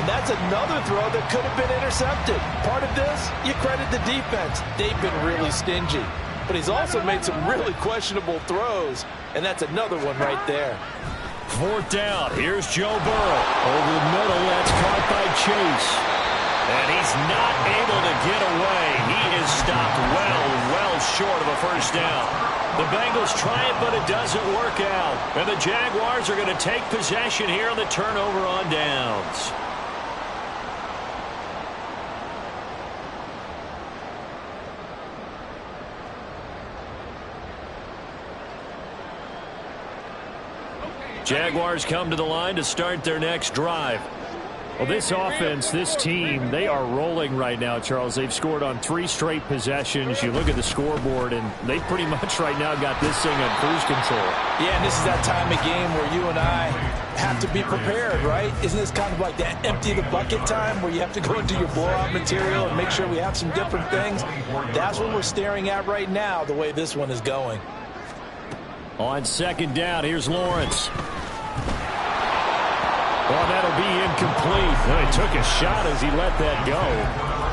And that's another throw that could have been intercepted. Part of this, you credit the defense. They've been really stingy. But he's also made some really questionable throws, and that's another one right there. Fourth down. Here's Joe Burrow. Over the middle, that's caught by Chase. And he's not able to get away. He is stopped well short of a first down. The Bengals try it, but it doesn't work out. And the Jaguars are going to take possession here on the turnover on downs. Jaguars come to the line to start their next drive. Well, this offense, this team, they are rolling right now, Charles. They've scored on 3 straight possessions. You look at the scoreboard, and they pretty much right now got this thing on cruise control. Yeah, and this is that time of game where you and I have to be prepared, right? Isn't this kind of like that empty the bucket time where you have to go into your blowout material and make sure we have some different things? That's what we're staring at right now, the way this one is going. On second down, here's Lawrence. Well, that'll be incomplete. Well, he took a shot as he let that go.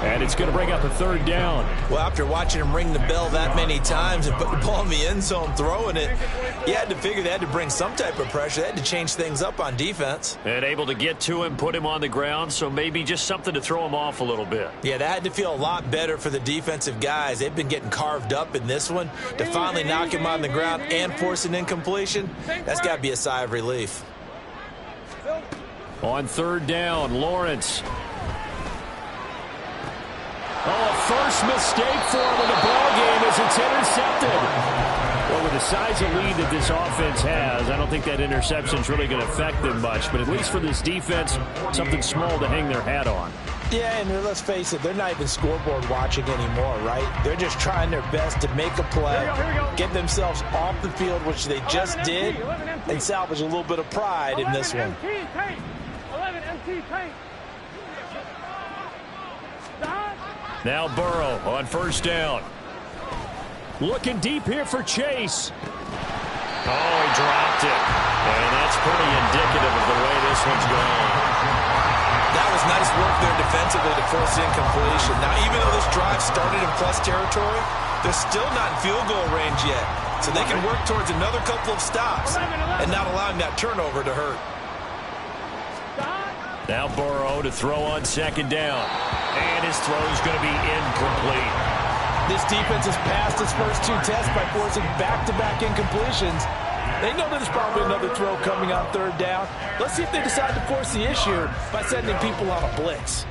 And it's going to bring up a third down. Well, after watching him ring the bell that many times and put the ball in the end zone throwing it, you had to figure they had to bring some type of pressure. They had to change things up on defense. And able to get to him, put him on the ground, so maybe just something to throw him off a little bit. Yeah, that had to feel a lot better for the defensive guys. They've been getting carved up in this one. To finally knock him on the ground and force an incompletion, that's got to be a sigh of relief. On third down, Lawrence. Oh, a first mistake for him in the ball game as it's intercepted. Well, with the size of lead that this offense has, I don't think that interception is really going to affect them much. But at least for this defense, something small to hang their hat on. Yeah, and let's face it, they're not even scoreboard watching anymore, right? They're just trying their best to make a play, get themselves off the field, which they just did, and salvage a little bit of pride in this one. Now Burrow on first down. Looking deep here for Chase. Oh, he dropped it. And that's pretty indicative of the way this one's going. That was nice work there defensively to force incompletion. Now, even though this drive started in plus territory, they're still not in field goal range yet. So they can work towards another couple of stops and not allowing that turnover to hurt. Now Burrow to throw on second down. And his throw is going to be incomplete. This defense has passed its first 2 tests by forcing back-to-back incompletions. They know there's probably another throw coming on third down. Let's see if they decide to force the issue by sending people on a blitz.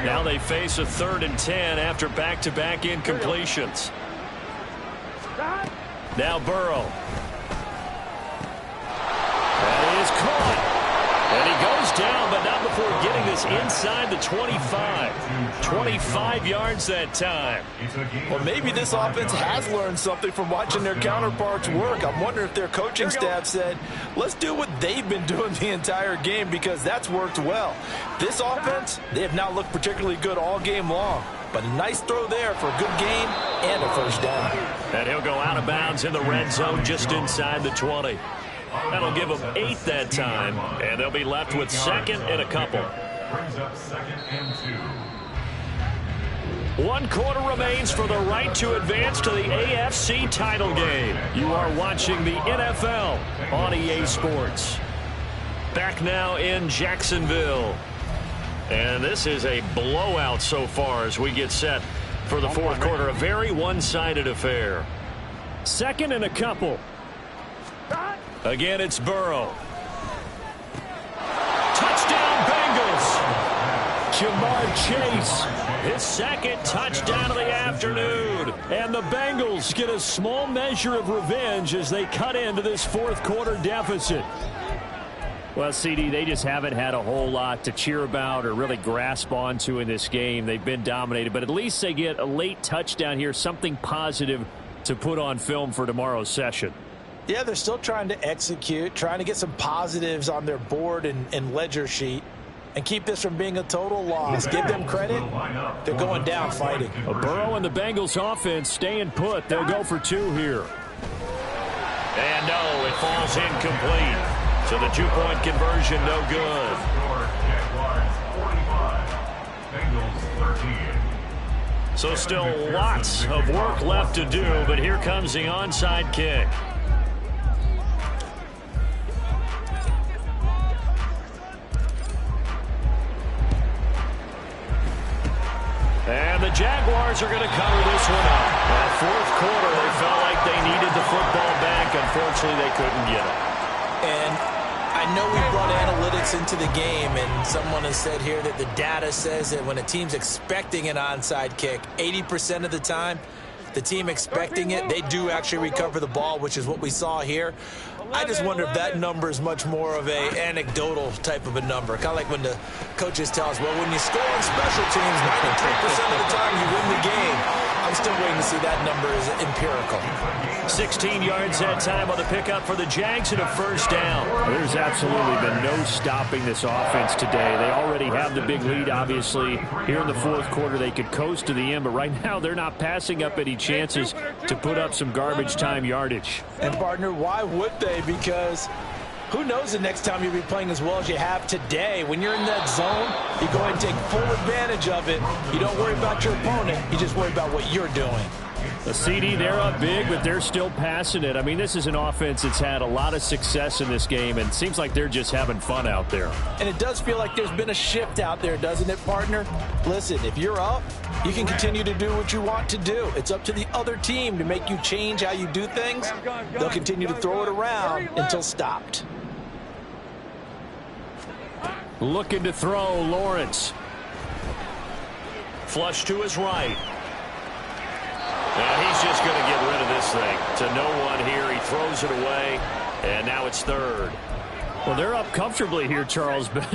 Now they face a 3rd and 10 after back-to-back incompletions. Now Burrow. That is caught. And he goes down, but not before getting this inside the 25. 25 yards that time. Well, maybe this offense has learned something from watching their counterparts work. I'm wondering if their coaching staff said, let's do what they've been doing the entire game, because that's worked well. This offense, they have not looked particularly good all game long. But a nice throw there for a good gain and a first down. And he'll go out of bounds in the red zone just inside the 20. That'll give them 8 that time, and they'll be left with 2nd and a couple. Brings up 2nd and 2. 1 quarter remains for the right to advance to the AFC title game. You are watching the NFL on EA Sports. Back now in Jacksonville. And this is a blowout so far as we get set for the 4th quarter. A very one-sided affair. 2nd and a couple. Again, it's Burrow. Touchdown, Bengals. Jamar Chase. His 2nd touchdown of the afternoon. And the Bengals get a small measure of revenge as they cut into this 4th quarter deficit. Well, CD, they just haven't had a whole lot to cheer about or really grasp onto in this game. They've been dominated, but at least they get a late touchdown here, something positive to put on film for tomorrow's session. Yeah, they're still trying to execute, trying to get some positives on their board and ledger sheet and keep this from being a total loss. Give them credit. They're going down fighting. Burrow and the Bengals offense staying put. They'll go for 2 here. And no, it falls incomplete. So the 2-point conversion, no good. So still lots of work left to do, but here comes the onside kick. the Jaguars are going to cover this one up. Fourth quarter, they felt like they needed the football back. Unfortunately, they couldn't get it. And I know we brought analytics into the game, and someone has said here that the data says that when a team's expecting an onside kick, 80% of the time, the team expecting it, they do actually recover the ball, which is what we saw here. I just wonder if that number is much more of a anecdotal type of a number. Kind of like when the coaches tell us, well, when you score on special teams, 93% of the time you win the game. I'm still waiting to see that number is empirical. 16 yards that time on the pickup for the Jags and a first down. There's absolutely been no stopping this offense today. They already have the big lead, obviously. Here in the fourth quarter, they could coast to the end, but right now they're not passing up any chances to put up some garbage time yardage. And, partner, why would they? Because who knows the next time you'll be playing as well as you have today. When you're in that zone, you go ahead and take full advantage of it. You don't worry about your opponent. You just worry about what you're doing. The CD, they're up big, but they're still passing it. I mean, this is an offense that's had a lot of success in this game, and it seems like they're just having fun out there. And it does feel like there's been a shift out there, doesn't it, partner? Listen, if you're up, you can continue to do what you want to do. It's up to the other team to make you change how you do things. They'll continue to throw it around until stopped. Looking to throw, Lawrence. Flush to his right. And he's just going to get rid of this thing to no one here. He throws it away, and now it's third. Well, they're up comfortably here, Charles, but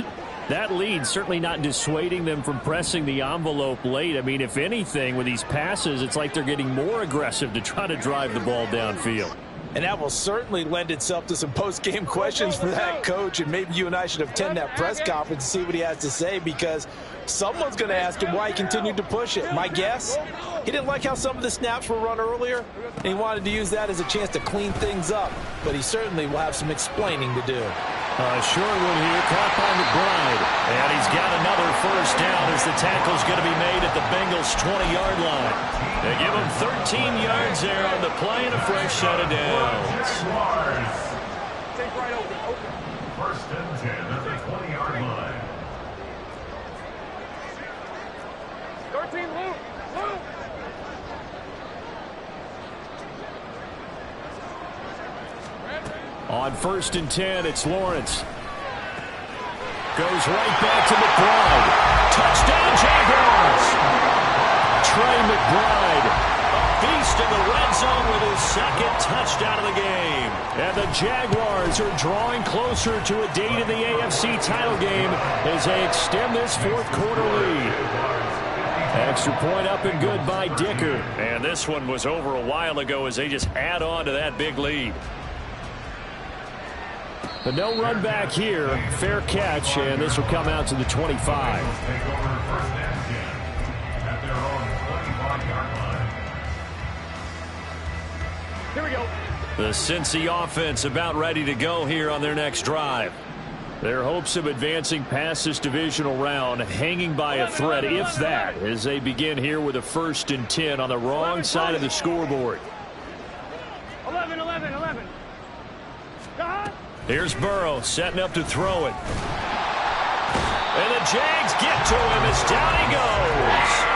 that lead certainly not dissuading them from pressing the envelope late. I mean, if anything, with these passes, it's like they're getting more aggressive to try to drive the ball downfield. And that will certainly lend itself to some post-game questions for that coach. And maybe you and I should attend that press conference and see what he has to say, because someone's going to ask him why he continued to push it. My guess, he didn't like how some of the snaps were run earlier, and he wanted to use that as a chance to clean things up. But he certainly will have some explaining to do. Short one here, caught by McBride. And he's got another first down as the tackle's going to be made at the Bengals' 20-yard line. They give him 13 yards there on the play and a fresh set of downs. First and 10 at the 20-yard line. 13, Luke. Luke. On first and 10, it's Lawrence. Goes right back to McBride. Touchdown, Jaguars! Trey McBride, A beast in the red zone with his second touchdown of the game. and the Jaguars are drawing closer to a date in the AFC title game as they extend this fourth quarter lead. Extra point up and good by Dicker. And this one was over a while ago as they just add on to that big lead. But no run back here. Fair catch, and this will come out to the 25. Take over first and 10 at their own 25-yard line. Here we go. The Cincy offense about ready to go here on their next drive. Their hopes of advancing past this divisional round hanging by a thread, if that, as they begin here with a first and 10 on the wrong side of the scoreboard. 11. Here's Burrow setting up to throw it. And the Jags get to him as down he goes.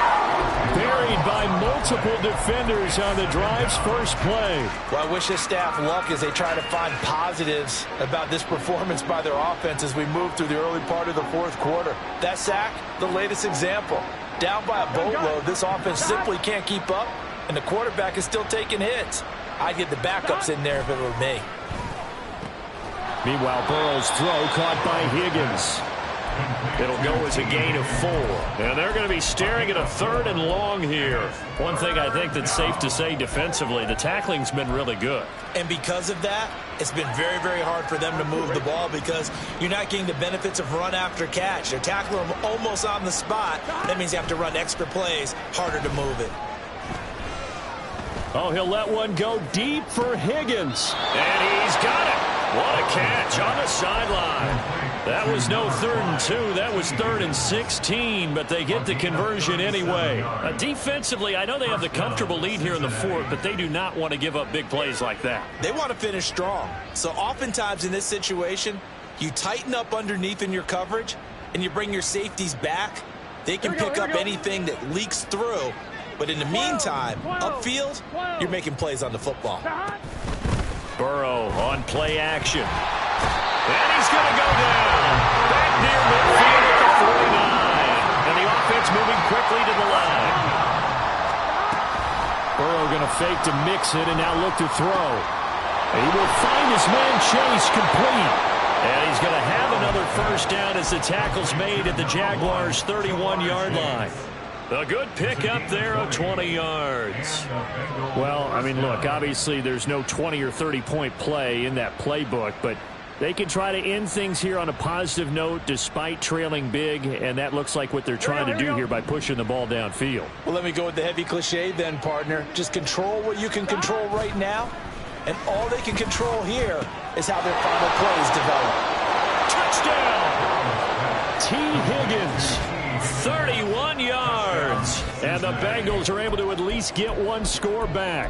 Buried by multiple defenders on the drive's first play. Well, I wish this staff luck as they try to find positives about this performance by their offense as we move through the early part of the fourth quarter. That sack, the latest example. Down by a boatload, this offense simply can't keep up, and the quarterback is still taking hits. I'd get the backups in there if it were me. Meanwhile, Burrow's throw caught by Higgins. It'll go as a gain of 4. And they're going to be staring at a 3rd and long here. One thing I think that's safe to say defensively, the tackling's been really good. And because of that, it's been very, very hard for them to move the ball because you're not getting the benefits of run after catch. They're tackling them almost on the spot. That means you have to run extra plays, harder to move it. Oh, he'll let one go deep for Higgins. And he's got it. What a catch on the sideline. That was no 3rd and 2. That was 3rd and 16, but they get the conversion anyway. Defensively, I know they have the comfortable lead here in the fourth, but they do not want to give up big plays like that. They want to finish strong. So oftentimes in this situation, you tighten up underneath in your coverage, and you bring your safeties back, They can pick up anything that leaks through, but in the meantime, upfield, you're making plays on the football. Burrow on play action. And he's going to go down. Back near midfield at the 49. And the offense moving quickly to the line. Burrow going to fake to mix it and now look to throw. He will find his man Chase complete. And he's going to have another first down as the tackle's made at the Jaguars' 31-yard line. A good pickup there of 20 yards. Well, I mean, look, obviously there's no 20 or 30-point play in that playbook, but they can try to end things here on a positive note despite trailing big, and that looks like what they're trying to do here by pushing the ball downfield. Well, let me go with the heavy cliche then, partner. Just control what you can control right now, and all they can control here is how their final plays develop. Touchdown! T. Higgins. 31 yards. And the Bengals are able to at least get one score back.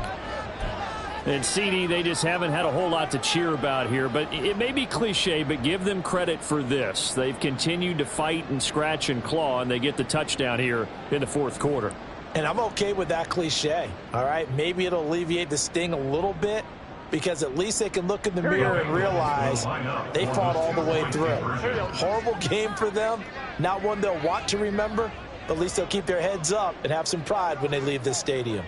And CD, they just haven't had a whole lot to cheer about here, but it may be cliche, but give them credit for this. They've continued to fight and scratch and claw, and they get the touchdown here in the fourth quarter. And I'm okay with that cliche, all right? Maybe it'll alleviate the sting a little bit, because at least they can look in the mirror and realize they fought all the way through. Horrible game for them, not one they'll want to remember, but at least they'll keep their heads up and have some pride when they leave this stadium.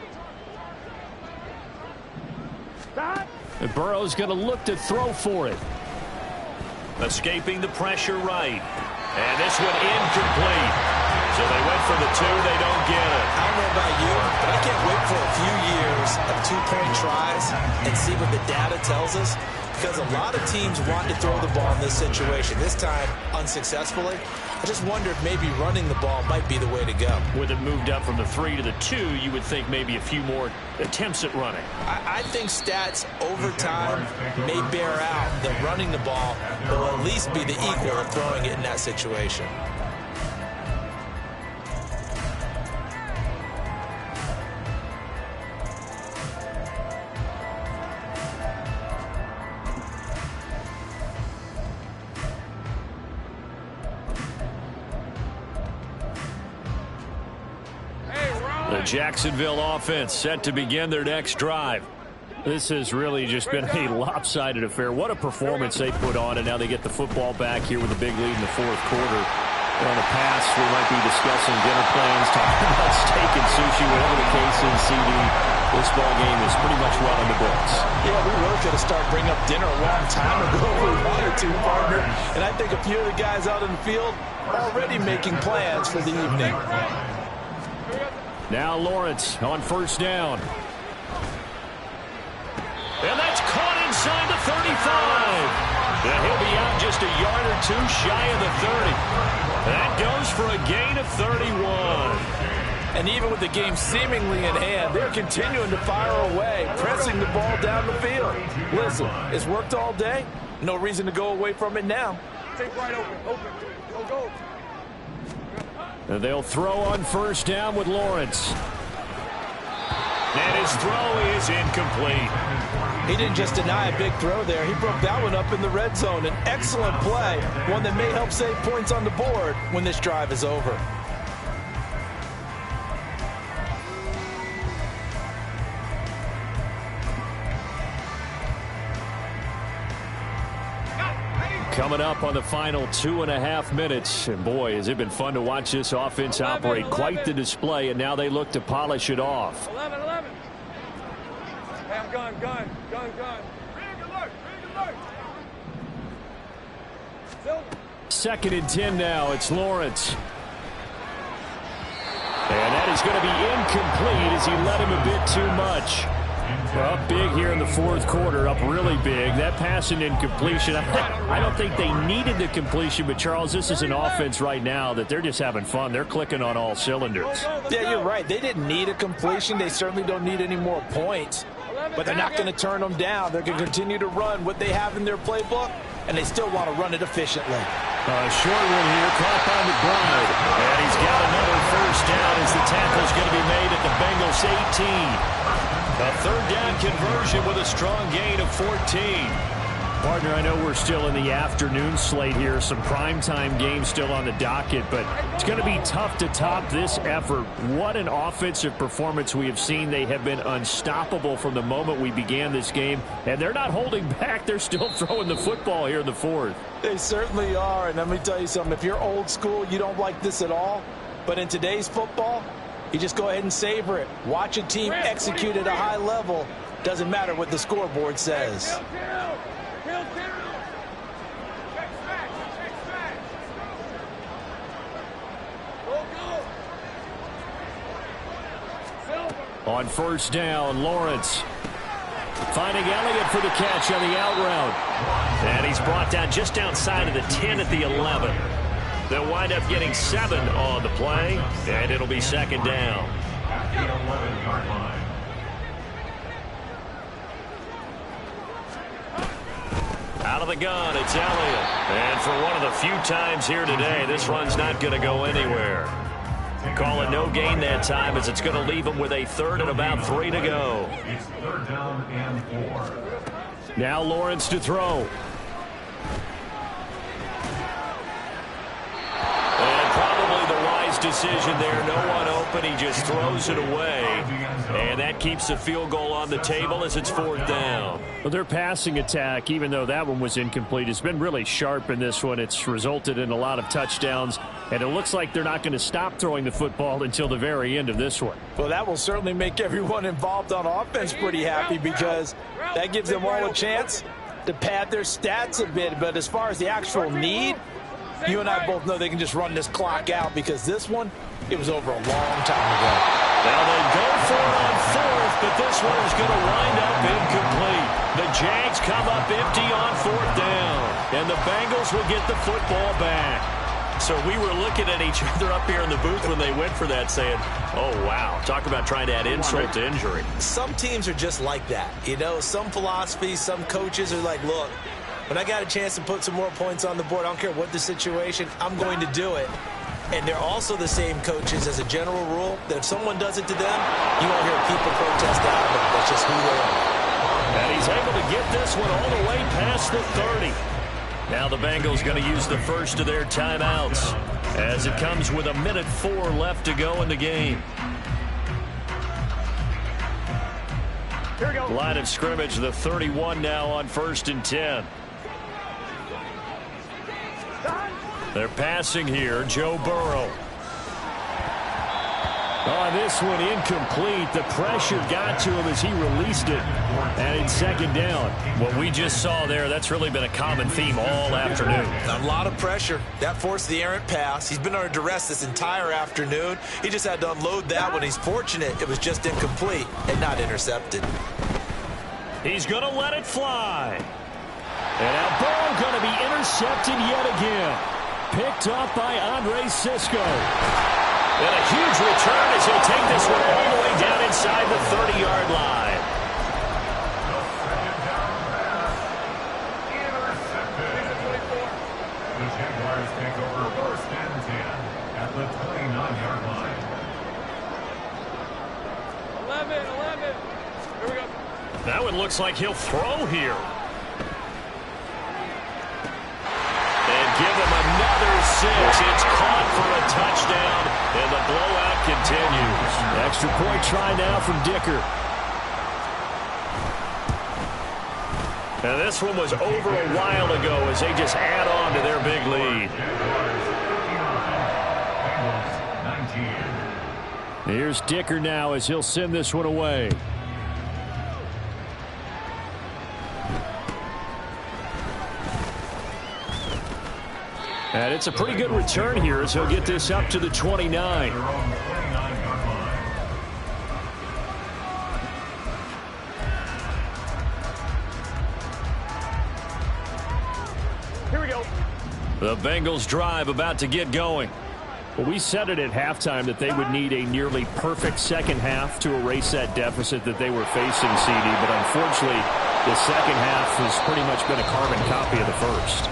And Burrow's going to look to throw for it. Escaping the pressure right. And this one incomplete. So they went for the two. They don't get it. I don't know about you, but I can't wait for a few years of two-point tries and see what the data tells us. Because a lot of teams want to throw the ball in this situation. This time, unsuccessfully. I just wonder if maybe running the ball might be the way to go. With it moved up from the 3 to the 2, you would think maybe a few more attempts at running. I think stats over time may bear out that running the ball will at least be the equal of throwing it in that situation. The Jacksonville offense set to begin their next drive. This has really just been a lopsided affair. What a performance they put on, and now they get the football back here with a big lead in the fourth quarter. On the pass, we might be discussing dinner plans, talking about steak and sushi, whatever the case is, CD. This ball game is pretty much well in the books. Yeah, we really could have started bringing up dinner a long time ago if we wanted to, partner. And I think a few of the guys out in the field are already making plans for the evening. Now Lawrence on first down. And that's caught inside the 35. And he'll be out just a yard or two shy of the 30. That goes for a gain of 31. And even with the game seemingly in hand, they're continuing to fire away, pressing the ball down the field. Listen, it's worked all day. No reason to go away from it now. Take right open. Go, go. And they'll throw on first down with Lawrence. And his throw is incomplete. He didn't just deny a big throw there. He broke that one up in the red zone. An excellent play, one that may help save points on the board when this drive is over. Coming up on the final 2.5 minutes. And boy, has it been fun to watch this offense operate. Quite the display, and now they look to polish it off. 11. Hey, I'm gun. Bring alert. Second and 10 now. It's Lawrence. And that is going to be incomplete as he led him a bit too much. Up big here in the fourth quarter, up really big. That pass and incompletion, I don't think they needed the completion, but Charles, this is an offense right now that they're just having fun. They're clicking on all cylinders. Yeah, you're right. They didn't need a completion. They certainly don't need any more points, but they're not going to turn them down. They're going to continue to run what they have in their playbook, and they still want to run it efficiently. A short one here, caught by McBride. And he's got another first down as the tackle's going to be made at the Bengals 18. A third down conversion with a strong gain of 14. Partner, I know we're still in the afternoon slate here, some primetime games still on the docket, but it's going to be tough to top this effort. What an offensive performance we have seen. They have been unstoppable from the moment we began this game, and they're not holding back. They're still throwing the football here in the fourth. They certainly are, and let me tell you something. If you're old school, you don't like this at all, but in today's football, you just go ahead and savor it. Watch a team execute at a high level. Doesn't matter what the scoreboard says. On first down, Lawrence finding Elliott for the catch on the out route. And he's brought down just outside of the 10 at the 11. They'll wind up getting 7 on the play, and it'll be second down. At the 11-yard line. Out of the gun, it's Elliott. And for one of the few times here today, this run's not going to go anywhere. Call it no gain that time, as it's going to leave him with a third and about 3 to go. It's third down and 4. Now Lawrence to throw. And probably the wise decision there. No one open. He just throws it away. And that keeps the field goal on the table as it's fourth down. Well, their passing attack, even though that one was incomplete, has been really sharp in this one. It's resulted in a lot of touchdowns, and it looks like they're not going to stop throwing the football until the very end of this one. Well, that will certainly make everyone involved on offense pretty happy, because that gives them all a chance to pad their stats a bit. But as far as the actual need, you and I both know they can just run this clock out, because this one, it was over a long time ago. Now they go for it on fourth, but this one is going to wind up incomplete. The Jags come up empty on fourth down, and the Bengals will get the football back. So we were looking at each other up here in the booth when they went for that, saying, oh, wow, talk about trying to add insult to injury. Some teams are just like that. You know, some philosophies, some coaches are like, look, when I got a chance to put some more points on the board, I don't care what the situation, I'm going to do it. And they're also the same coaches, as a general rule, that if someone does it to them, you won't hear people protest out of it. That's just who they are. And he's able to get this one all the way past the 30. Now the Bengals going to use the first of their timeouts, as it comes with 1:04 left to go in the game. Here we go. Line of scrimmage, the 31 now on 1st and 10. They're passing here, Joe Burrow. On this one, incomplete. The pressure got to him as he released it. And in second down. What we just saw there, that's really been a common theme all afternoon. A lot of pressure. That forced the errant pass. He's been under duress this entire afternoon. He just had to unload that one. He's fortunate it was just incomplete and not intercepted. He's going to let it fly. And now Burrow going to be intercepted yet again. Picked up by Andre Cisco. And a huge return as he'll take this one all the way down inside the 30-yard line. The Jaguars take over first and 10 at the 29-yard line. 11. Here we go. That one looks like he'll throw here. And give him another 6. It's caught for a touchdown, and the blowout continues. Extra point try now from Dicker. And this one was over a while ago as they just add on to their big lead. Here's Dicker now as he'll send this one away. And it's a pretty good return here as he'll get this up to the 29. Here we go. The Bengals drive about to get going. Well, we said it at halftime that they would need a nearly perfect second half to erase that deficit that they were facing, CD. But unfortunately, the second half has pretty much been a carbon copy of the first.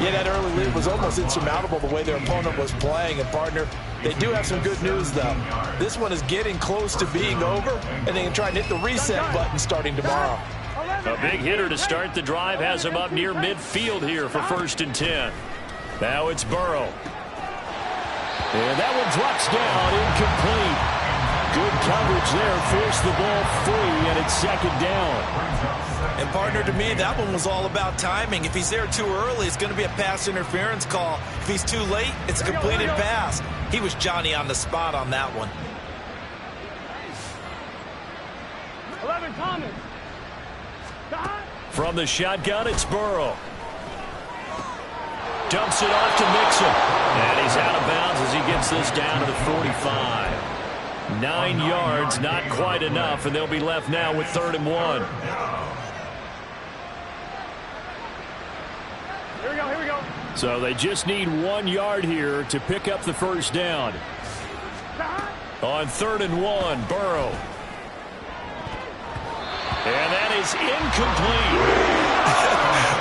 Yeah, that early lead was almost insurmountable the way their opponent was playing. And, partner, they do have some good news, though. This one is getting close to being over, and they can try and hit the reset button starting tomorrow. A big hitter to start the drive has him up near midfield here for 1st and 10. Now it's Burrow. And that one drops down, incomplete. Good coverage there, forced the ball free, and it's 2nd down. And partner, to me, that one was all about timing. If he's there too early, it's going to be a pass interference call. If he's too late, it's a completed pass. He was Johnny on the spot on that one. 11 Thomas. From the shotgun, it's Burrow. Dumps it off to Mixon. And he's out of bounds as he gets this down to the 45. 9 yards, not quite enough, and they'll be left now with 3rd and 1. Here we go, here we go. So they just need 1 yard here to pick up the 1st down. On 3rd and 1, Burrow. And that is incomplete.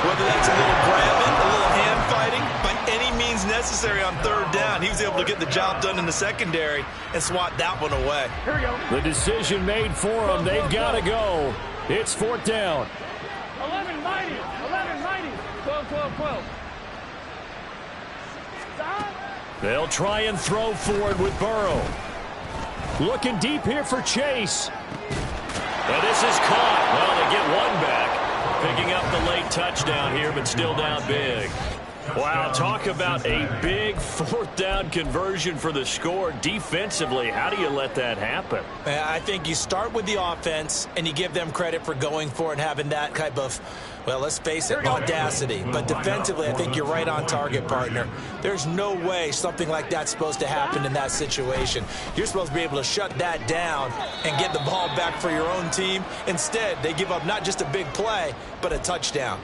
Whether that's a little grabbing, a little hand fighting, by any means necessary on 3rd down, he was able to get the job done in the secondary and swat that one away. Here we go. The decision made for them. They've got to go. It's 4th down. 11 mighty. 11 mighty. 12, 12, 12. They'll try and throw for it with Burrow. Looking deep here for Chase. And this is caught. Well, they get one back. Picking up the late touchdown here, but still down big. Wow, talk about a big 4th down conversion for the score. Defensively, how do you let that happen? I think you start with the offense, and you give them credit for going for it and having that type of, well, let's face it, audacity. But defensively, I think you're right on target, partner. There's no way something like that's supposed to happen in that situation. You're supposed to be able to shut that down and get the ball back for your own team. Instead, they give up not just a big play, but a touchdown.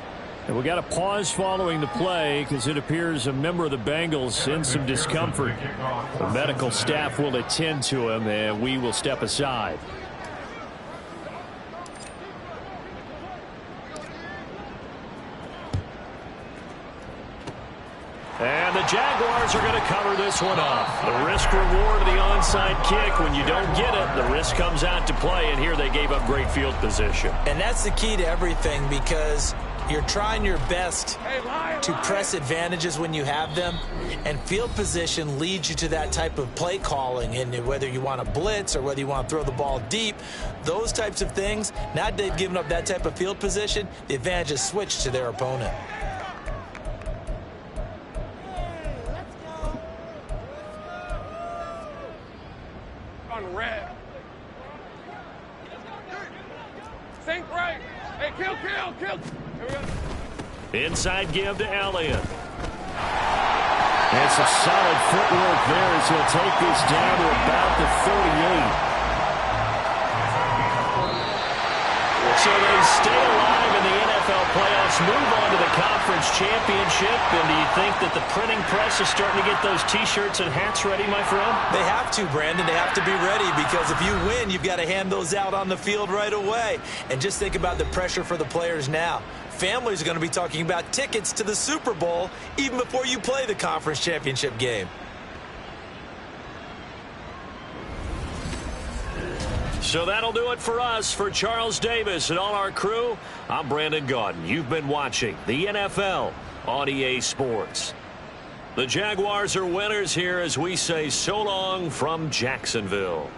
And we got a pause following the play because it appears a member of the Bengals in some discomfort. The medical staff will attend to him, and we will step aside. And the Jaguars are going to cover this one up. The risk-reward of the onside kick, when you don't get it, the risk comes out to play, and here they gave up great field position. And that's the key to everything, because you're trying your best to press advantages when you have them, and field position leads you to that type of play calling. And whether you want to blitz or whether you want to throw the ball deep, those types of things, now that they've given up that type of field position, the advantage is switched to their opponent. On red. Sink right. Hey, kill. Here we go. Inside give to Elliott. And some solid footwork there as he'll take this down to about the 38. So they stay alive in the NFL playoffs, move on to the conference championship. And do you think that the printing press is starting to get those T-shirts and hats ready, my friend? They have to, Brandon. They have to be ready, because if you win, you've got to hand those out on the field right away. And just think about the pressure for the players now. Families are going to be talking about tickets to the Super Bowl even before you play the conference championship game. So that'll do it for us. For Charles Davis and all our crew, I'm Brandon Gaudin. You've been watching the NFL on EA Sports. The Jaguars are winners here as we say so long from Jacksonville.